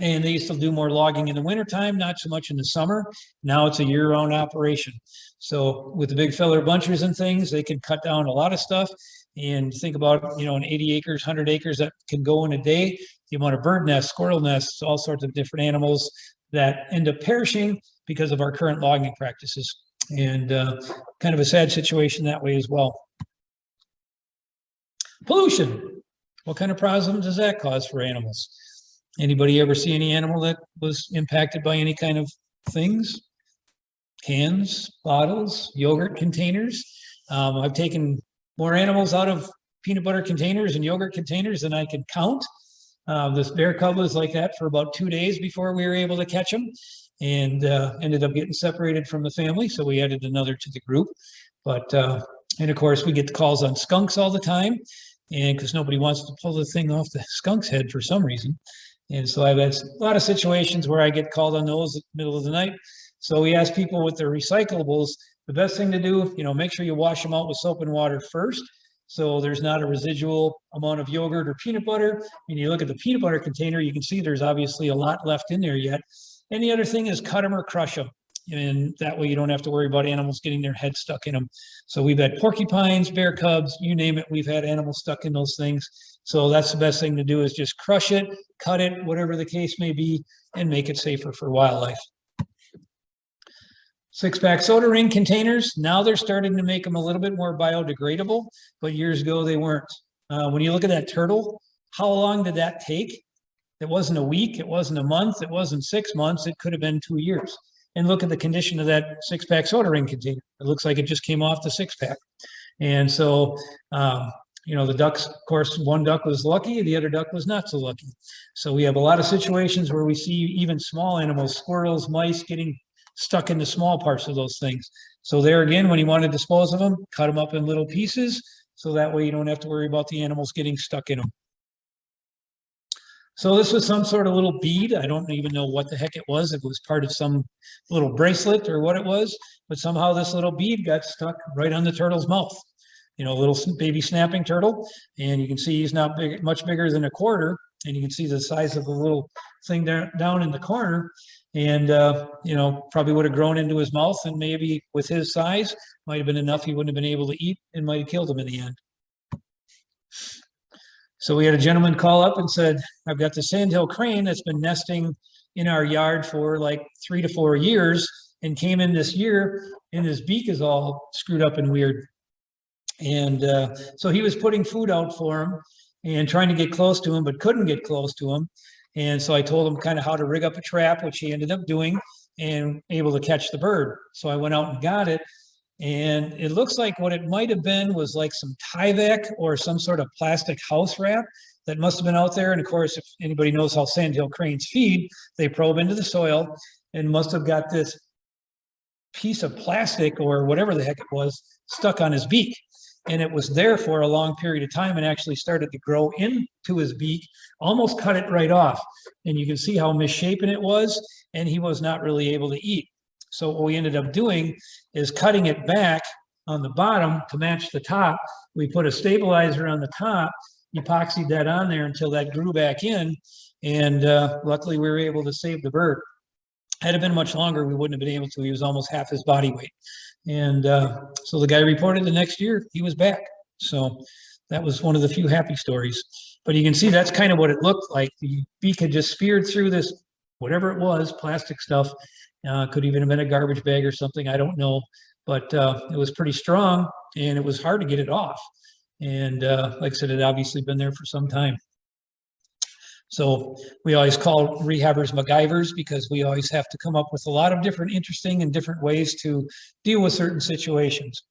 And they used to do more logging in the wintertime, not so much in the summer. Now it's a year-round operation. So with the big feller bunchers and things, they can cut down a lot of stuff. And think about, you know, an 80 acres, 100 acres that can go in a day. The amount of bird nests, squirrel nests, all sorts of different animals that end up perishing because of our current logging practices. And kind of a sad situation that way as well. Pollution. What kind of problems does that cause for animals? Anybody ever see any animal that was impacted by any kind of things? Cans, bottles, yogurt containers. I've taken more animals out of peanut butter containers and yogurt containers than I can count. This bear cub was like that for about 2 days before we were able to catch him, and ended up getting separated from the family. So we added another to the group. But, and of course, we get the calls on skunks all the time, and because nobody wants to pull the thing off the skunk's head for some reason. And so I've had a lot of situations where I get called on those in the middle of the night. So we ask people with their recyclables, the best thing to do, you know, make sure you wash them out with soap and water first, so there's not a residual amount of yogurt or peanut butter. And you look at the peanut butter container, you can see there's obviously a lot left in there yet. And the other thing is cut them or crush them. And that way you don't have to worry about animals getting their head stuck in them. So we've had porcupines, bear cubs, you name it, we've had animals stuck in those things. So that's the best thing to do, is just crush it, cut it, whatever the case may be, and make it safer for wildlife. 6-pack soda ring containers, now they're starting to make them a little bit more biodegradable, but years ago they weren't. When you look at that turtle, how long did that take? It wasn't a week, it wasn't a month, it wasn't 6 months, it could have been 2 years. And look at the condition of that 6-pack soda ring container. It looks like it just came off the 6-pack. And so, you know, the ducks, of course, one duck was lucky, the other duck was not so lucky. So we have a lot of situations where we see even small animals, squirrels, mice, getting stuck in the small parts of those things. So there again, when you want to dispose of them, cut them up in little pieces, so that way you don't have to worry about the animals getting stuck in them. So this was some sort of little bead. I don't even know what the heck it was. It was part of some little bracelet or what it was, but somehow this little bead got stuck right on the turtle's mouth. You know, a little baby snapping turtle, and you can see he's not big, much bigger than a quarter, and you can see the size of the little thing down in the corner. And, you know, probably would have grown into his mouth, and maybe with his size, might have been enough he wouldn't have been able to eat, and might have killed him in the end. So we had a gentleman call up and said, I've got the sandhill crane that's been nesting in our yard for like 3 to 4 years, and came in this year, and his beak is all screwed up and weird. And so he was putting food out for him and trying to get close to him, but couldn't get close to him. And so I told him kind of how to rig up a trap, which he ended up doing, and able to catch the bird. So I went out and got it. And it looks like what it might have been was like some Tyvek or some sort of plastic house wrap that must have been out there. And of course, if anybody knows how sandhill cranes feed, they probe into the soil and must have got this piece of plastic or whatever the heck it was stuck on his beak. And it was there for a long period of time and actually started to grow into his beak, almost cut it right off. And you can see how misshapen it was, and he was not really able to eat. So what we ended up doing is cutting it back on the bottom to match the top. We put a stabilizer on the top, epoxied that on there until that grew back in, and luckily we were able to save the bird. Had it been much longer, we wouldn't have been able to. He was almost half his body weight. And so the guy reported the next year he was back. So that was one of the few happy stories. But you can see that's kind of what it looked like. The beak had just speared through this, whatever it was, plastic stuff. Could even have been a garbage bag or something, I don't know. But it was pretty strong, and it was hard to get it off. And like I said, it had obviously been there for some time. So we always call rehabbers MacGyvers, because we always have to come up with a lot of different interesting and different ways to deal with certain situations.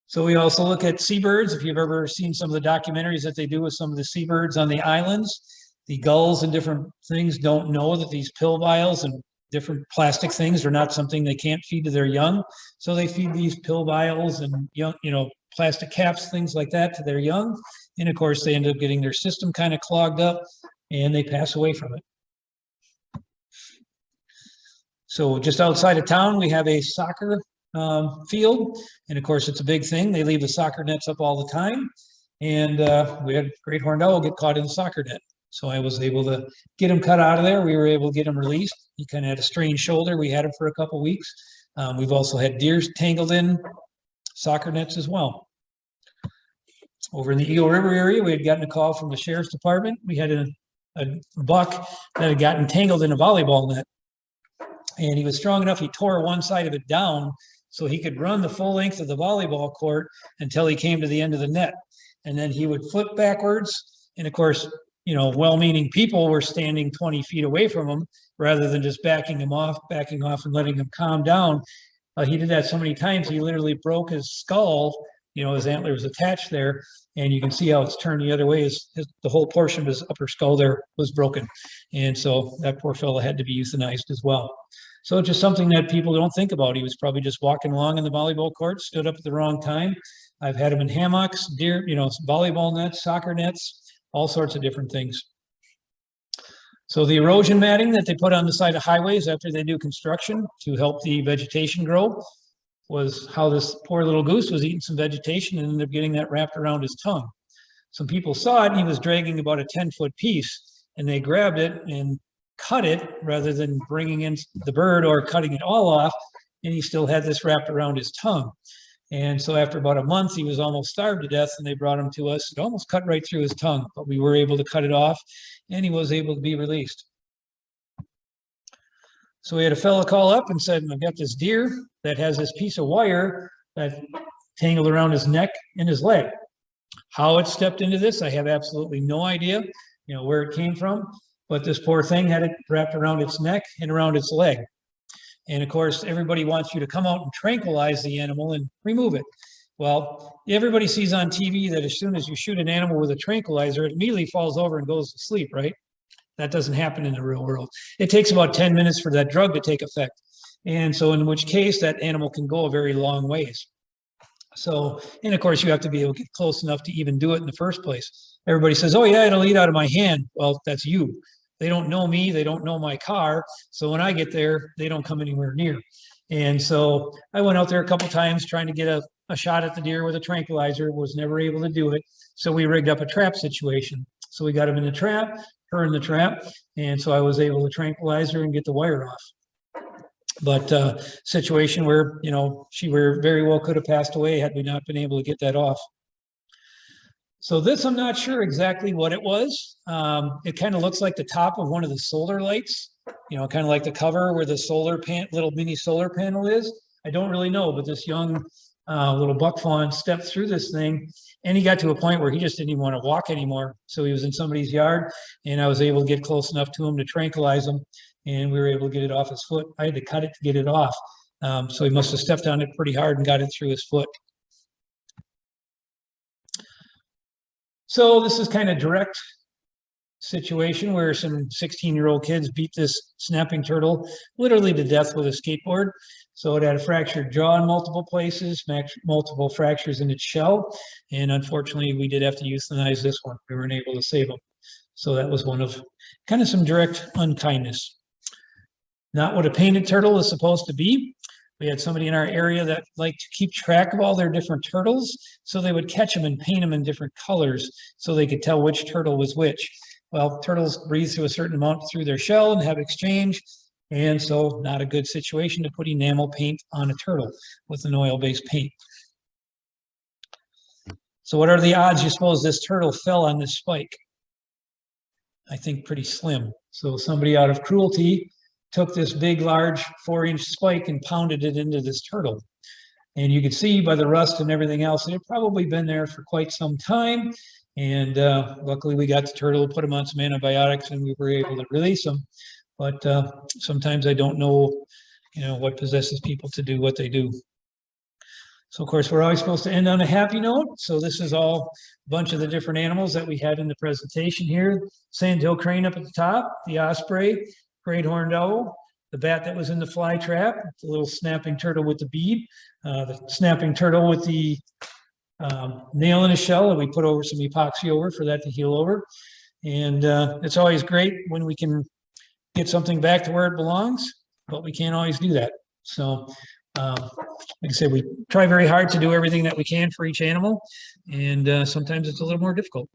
So we also look at seabirds. If you've ever seen some of the documentaries that they do with some of the seabirds on the islands, the gulls and different things don't know that these pill vials and different plastic things are not something they can't feed to their young. So they feed these pill vials and young, you know, plastic caps, things like that to their young. And of course, they end up getting their system kind of clogged up and they pass away from it. So just outside of town, we have a soccer field. And of course, it's a big thing. They leave the soccer nets up all the time. And we had great horned owl get caught in the soccer net. So I was able to get him cut out of there. We were able to get him released. He kind of had a strained shoulder. We had him for a couple weeks. We've also had deer tangled in soccer nets as well. Over in the Eagle River area, we had gotten a call from the sheriff's department. We had a buck that had gotten tangled in a volleyball net. And he was strong enough, he tore one side of it down so he could run the full length of the volleyball court until he came to the end of the net. And then he would flip backwards. And of course, well-meaning people were standing 20 feet away from him rather than just backing off and letting him calm down. He did that so many times, he literally broke his skull. His antler was attached there, and you can see how it's turned the other way. The whole portion of his upper skull there was broken. And so that poor fellow had to be euthanized as well. So just something that people don't think about. He was probably just walking along in the volleyball court, stood up at the wrong time. I've had him in hammocks, deer, volleyball nets, soccer nets, all sorts of different things. So the erosion matting that they put on the side of highways after they do construction to help the vegetation grow was how this poor little goose was eating some vegetation and ended up getting that wrapped around his tongue. Some people saw it and he was dragging about a 10-foot piece, and they grabbed it and cut it rather than bringing in the bird or cutting it all off, and he still had this wrapped around his tongue. And so after about a month, he was almost starved to death, and they brought him to us. It almost cut right through his tongue, but we were able to cut it off, and he was able to be released. So we had a fellow call up and said, I've got this deer that has this piece of wire that tangled around his neck and his leg. How it stepped into this, I have absolutely no idea, where it came from, but this poor thing had it wrapped around its neck and around its leg. And of course, everybody wants you to come out and tranquilize the animal and remove it. Well, everybody sees on TV that as soon as you shoot an animal with a tranquilizer, it immediately falls over and goes to sleep, right? That doesn't happen in the real world. It takes about 10 minutes for that drug to take effect. And so in which case that animal can go a very long ways. So, and of course you have to be able to get close enough to even do it in the first place. Everybody says, oh yeah, it'll eat out of my hand. Well, that's you. They don't know me. They don't know my car. So when I get there, they don't come anywhere near. And so I went out there a couple times trying to get a shot at the deer with a tranquilizer, was never able to do it. So we rigged up a trap situation. So we got him in the trap, her in the trap. And so I was able to tranquilize her and get the wire off. But situation where, she very well could have passed away had we not been able to get that off. So this, I'm not sure exactly what it was. It kind of looks like the top of one of the solar lights, kind of like the cover where the little mini solar panel is. I don't really know, but this young little buck fawn stepped through this thing, and he got to a point where he just didn't even want to walk anymore. So he was in somebody's yard, and I was able to get close enough to him to tranquilize him, and we were able to get it off his foot. I had to cut it to get it off. So he must have stepped on it pretty hard and got it through his foot. So this is kind of direct situation where some 16-year-old kids beat this snapping turtle literally to death with a skateboard. So it had a fractured jaw in multiple places, multiple fractures in its shell. And unfortunately, we did have to euthanize this one. We weren't able to save him. So that was one of kind of some direct unkindness. Not what a painted turtle is supposed to be. We had somebody in our area that liked to keep track of all their different turtles. So they would catch them and paint them in different colors so they could tell which turtle was which. Well, turtles breathe through a certain amount through their shell and have exchange. And so not a good situation to put enamel paint on a turtle with an oil-based paint. So what are the odds you suppose this turtle fell on this spike? I think pretty slim. So somebody out of cruelty took this big, large 4-inch spike and pounded it into this turtle. And you could see by the rust and everything else, it had probably been there for quite some time. And luckily we got the turtle, put him on some antibiotics, and we were able to release him. But sometimes I don't know, what possesses people to do what they do. So of course, we're always supposed to end on a happy note. So this is all a bunch of the different animals that we had in the presentation here. Sandhill crane up at the top, the osprey, great horned owl, the bat that was in the fly trap, the little snapping turtle with the bead, the snapping turtle with the nail in his shell, and we put over some epoxy over for that to heal over. And it's always great when we can get something back to where it belongs, but we can't always do that. So Like I said, we try very hard to do everything that we can for each animal, and sometimes it's a little more difficult.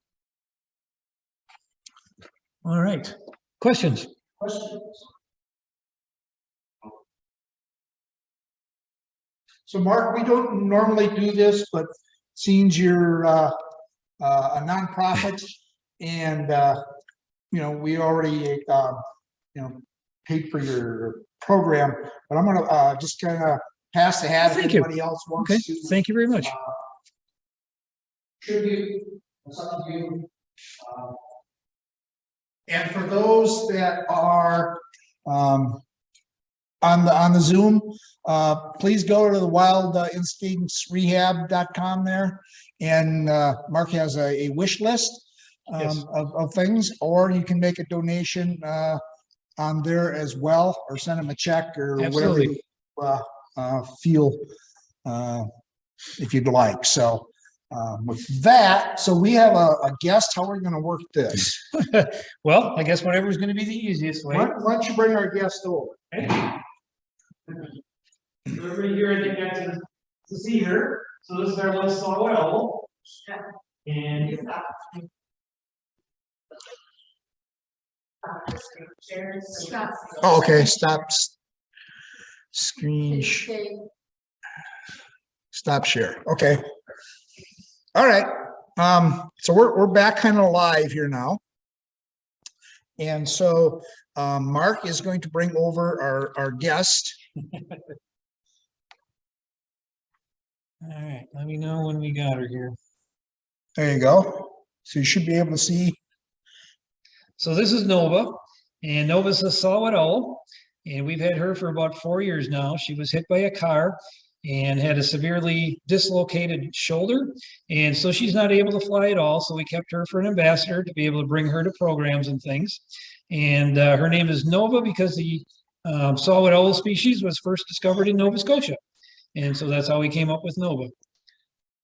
All right, questions? So Mark, we don't normally do this, but seems you're a nonprofit and, we already, paid for your program, but I'm gonna just kind of pass the hat if Thank you. anybody else wants Okay, to. thank you very much. Tribute, it's up to you. And for those that are on the Zoom, please go to the Wild Instincts Rehab.com there, and Mark has a wish list Yes. of things, or you can make a donation on there as well, or send them a check or Absolutely. whatever you feel if you'd like. So with that, so we have a guest. How are we going to work this? Well, I guess whatever is going to be the easiest way. Why don't you bring our guest over? Everybody here, I think that's to see her. So this is our little silhouette owl. And Oh, okay, stop screen, stop share. Okay. All right. So we're back kind of live here now. And so Mark is going to bring over our guest. all right, let me know when we got her here. There you go. So you should be able to see. So this is Nova, and Nova's a silhouette owl, and we've had her for about 4 years now. She was hit by a car and had a severely dislocated shoulder, and so she's not able to fly at all. So we kept her for an ambassador to be able to bring her to programs and things. And her name is Nova because the silhouette owl species was first discovered in Nova Scotia, and so that's how we came up with Nova.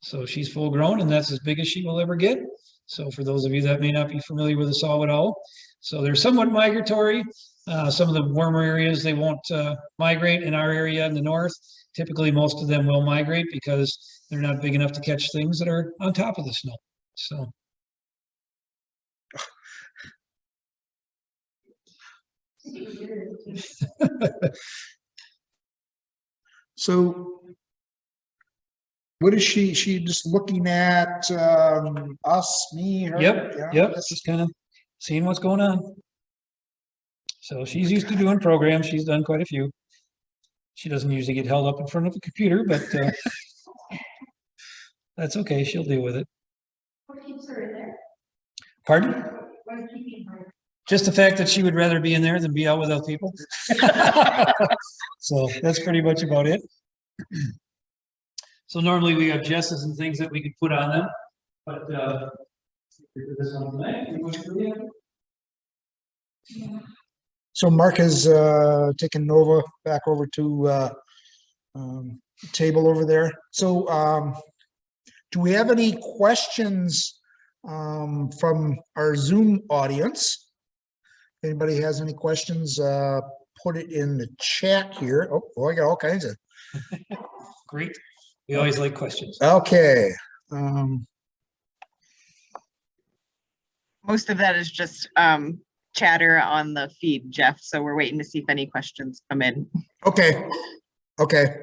So she's full grown, and that's as big as she will ever get. So for those of you that may not be familiar with the silhouette owl, so they're somewhat migratory. Some of the warmer areas, they won't migrate. In our area in the north, typically most of them will migrate because they're not big enough to catch things that are on top of the snow. So. So what is she just looking at us, me, her? Yep. Just kind of seeing what's going on. So she's used to doing programs. She's done quite a few. She doesn't usually get held up in front of a computer, but that's okay. She'll deal with it. What keeps her in there? Pardon? What's keeping her? Just the fact that she would rather be in there than be out without people. So that's pretty much about it. So normally we have jesses and things that we could put on them, but this one tonight. So Mark has taken Nova back over to table over there. So do we have any questions from our Zoom audience? If anybody has any questions, put it in the chat here. Oh, I got all kinds of. Great. We always like questions. Okay. Most of that is just chatter on the feed, Jeff. So we're waiting to see if any questions come in. Okay. Okay.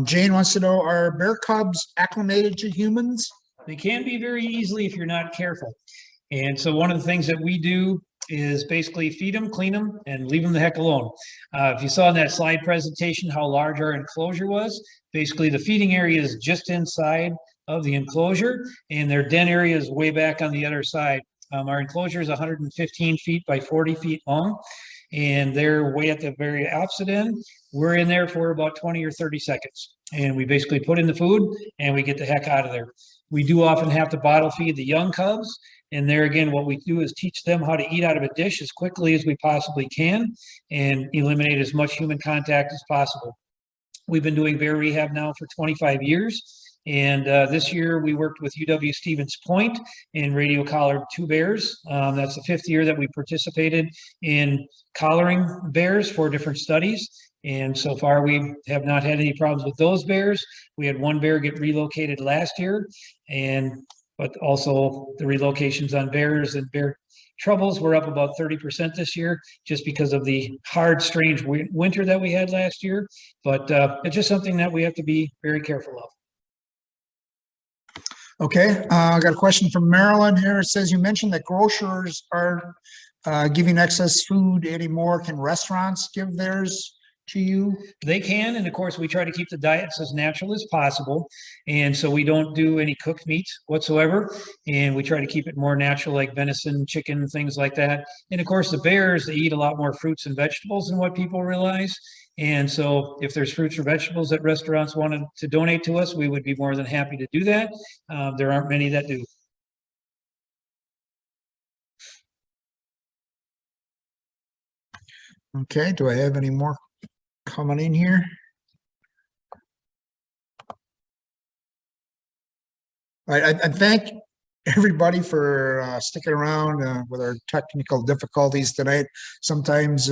Jane wants to know, are bear cubs acclimated to humans? They can be very easily if you're not careful. And so one of the things that we do is basically feed them, clean them, and leave them the heck alone. If you saw in that slide presentation how large our enclosure was, basically the feeding area is just inside of the enclosure, and their den area is way back on the other side. Our enclosure is 115 feet by 40 feet long, and they're way at the very opposite end. We're in there for about 20 or 30 seconds, and we basically put in the food, and we get the heck out of there. We do often have to bottle feed the young cubs, and there again, what we do is teach them how to eat out of a dish as quickly as we possibly can and eliminate as much human contact as possible. We've been doing bear rehab now for 25 years. And this year we worked with UW-Stevens Point and radio collared 2 bears. That's the 5th year that we participated in collaring bears for different studies. And so far we have not had any problems with those bears. We had 1 bear get relocated last year, but also the relocations on bears and bear troubles were up about 30% this year, just because of the hard, strange winter that we had last year. But it's just something that we have to be very careful of. Okay, I got a question from Marilyn here. It says you mentioned that grocers are giving excess food anymore. Can restaurants give theirs to you? They can, and of course, we try to keep the diets as natural as possible. And so we don't do any cooked meat whatsoever. And we try to keep it more natural, like venison, chicken, things like that. And of course, the bears, they eat a lot more fruits and vegetables than what people realize. And so if there's fruits or vegetables that restaurants wanted to donate to us, we would be more than happy to do that. There aren't many that do. Okay, do I have any more coming in here? All right, I thank everybody for sticking around with our technical difficulties tonight. Sometimes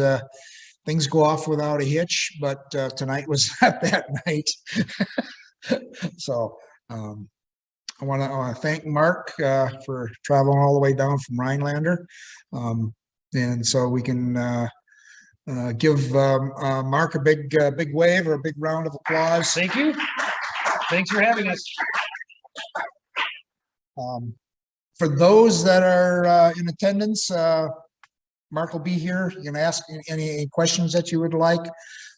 things go off without a hitch, but tonight was not that night. So I want to thank Mark for traveling all the way down from Rhinelander. And so we can give Mark a big wave or a big round of applause. Thank you. Thanks for having us. For those that are in attendance, Mark will be here. You can ask any questions that you would like.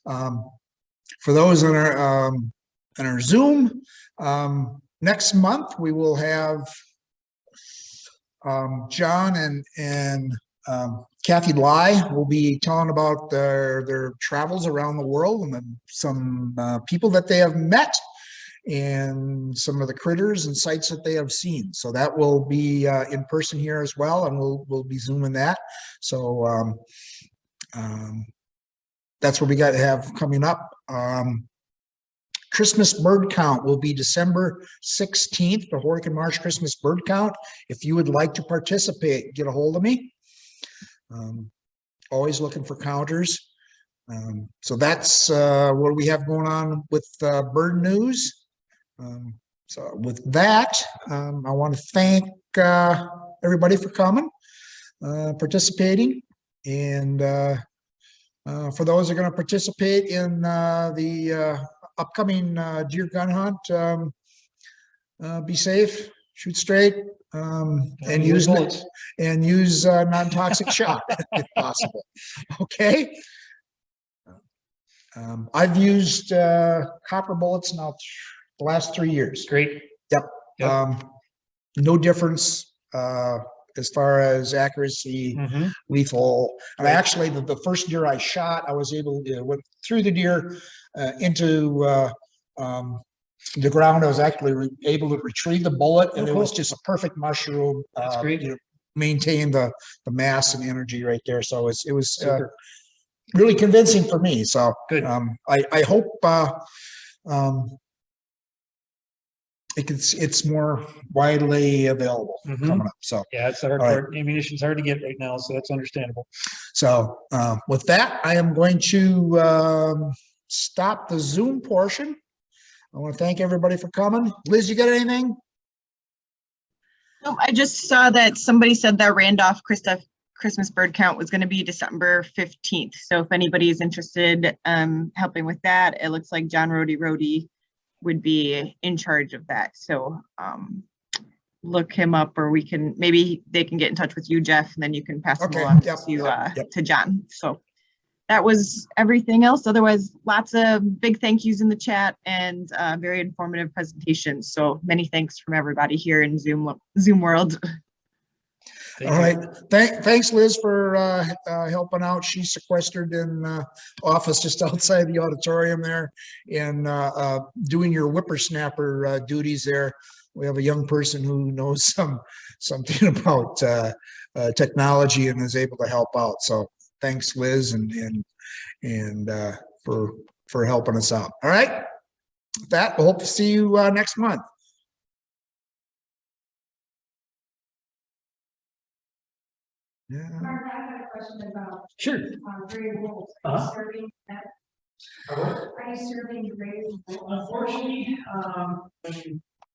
For those on our Zoom, next month we will have John and Kathy Lai will be telling about their travels around the world and then some people that they have met and some of the critters and sites that they have seen. So that will be in person here as well, and we'll be zooming that. So that's what we got to have coming up. Christmas bird count will be December 16th, the Horicon Marsh Christmas bird count. If you would like to participate, get a hold of me. Always looking for counters. So that's what we have going on with bird news. So with that, I want to thank everybody for coming, participating, and for those that are going to participate in the upcoming deer gun hunt, be safe, shoot straight, and use bullets. non-toxic shot if possible. Okay. I've used copper bullets now the last 3 years. Great. Yep. Yep. No difference as far as accuracy, lethal. And actually, the first deer I shot, I was able to went through the deer into the ground. I was actually able to retrieve the bullet, and it was just a perfect mushroom. That's great. Maintain the mass and energy right there. So it was really convincing for me. So good. I hope it's more widely available coming up. So yeah, it's the hard part. Ammunition's hard to get right now, so that's understandable. So with that, I am going to stop the Zoom portion. I want to thank everybody for coming. Liz, you got anything? No, I just saw that somebody said that Randolph Christmas bird count was going to be December 15th. So if anybody is interested helping with that, it looks like John Rody would be in charge of that. So look him up, or maybe they can get in touch with you, Jeff, and then you can pass them along to John. So that was everything else. Otherwise, lots of big thank yous in the chat and very informative presentations. So many thanks from everybody here in Zoom world. All right. Thanks, Liz, for helping out. She's sequestered in office just outside the auditorium there and doing your whippersnapper duties there. We have a young person who knows something about technology and is able to help out. So thanks, Liz, and for for helping us out. All right. With that, we'll hope to see you next month. Yeah. Mark, I have a question about Sure. gray wolves. Are you Uh-huh. serving that? Are Are you serving gray wolves? Unfortunately, when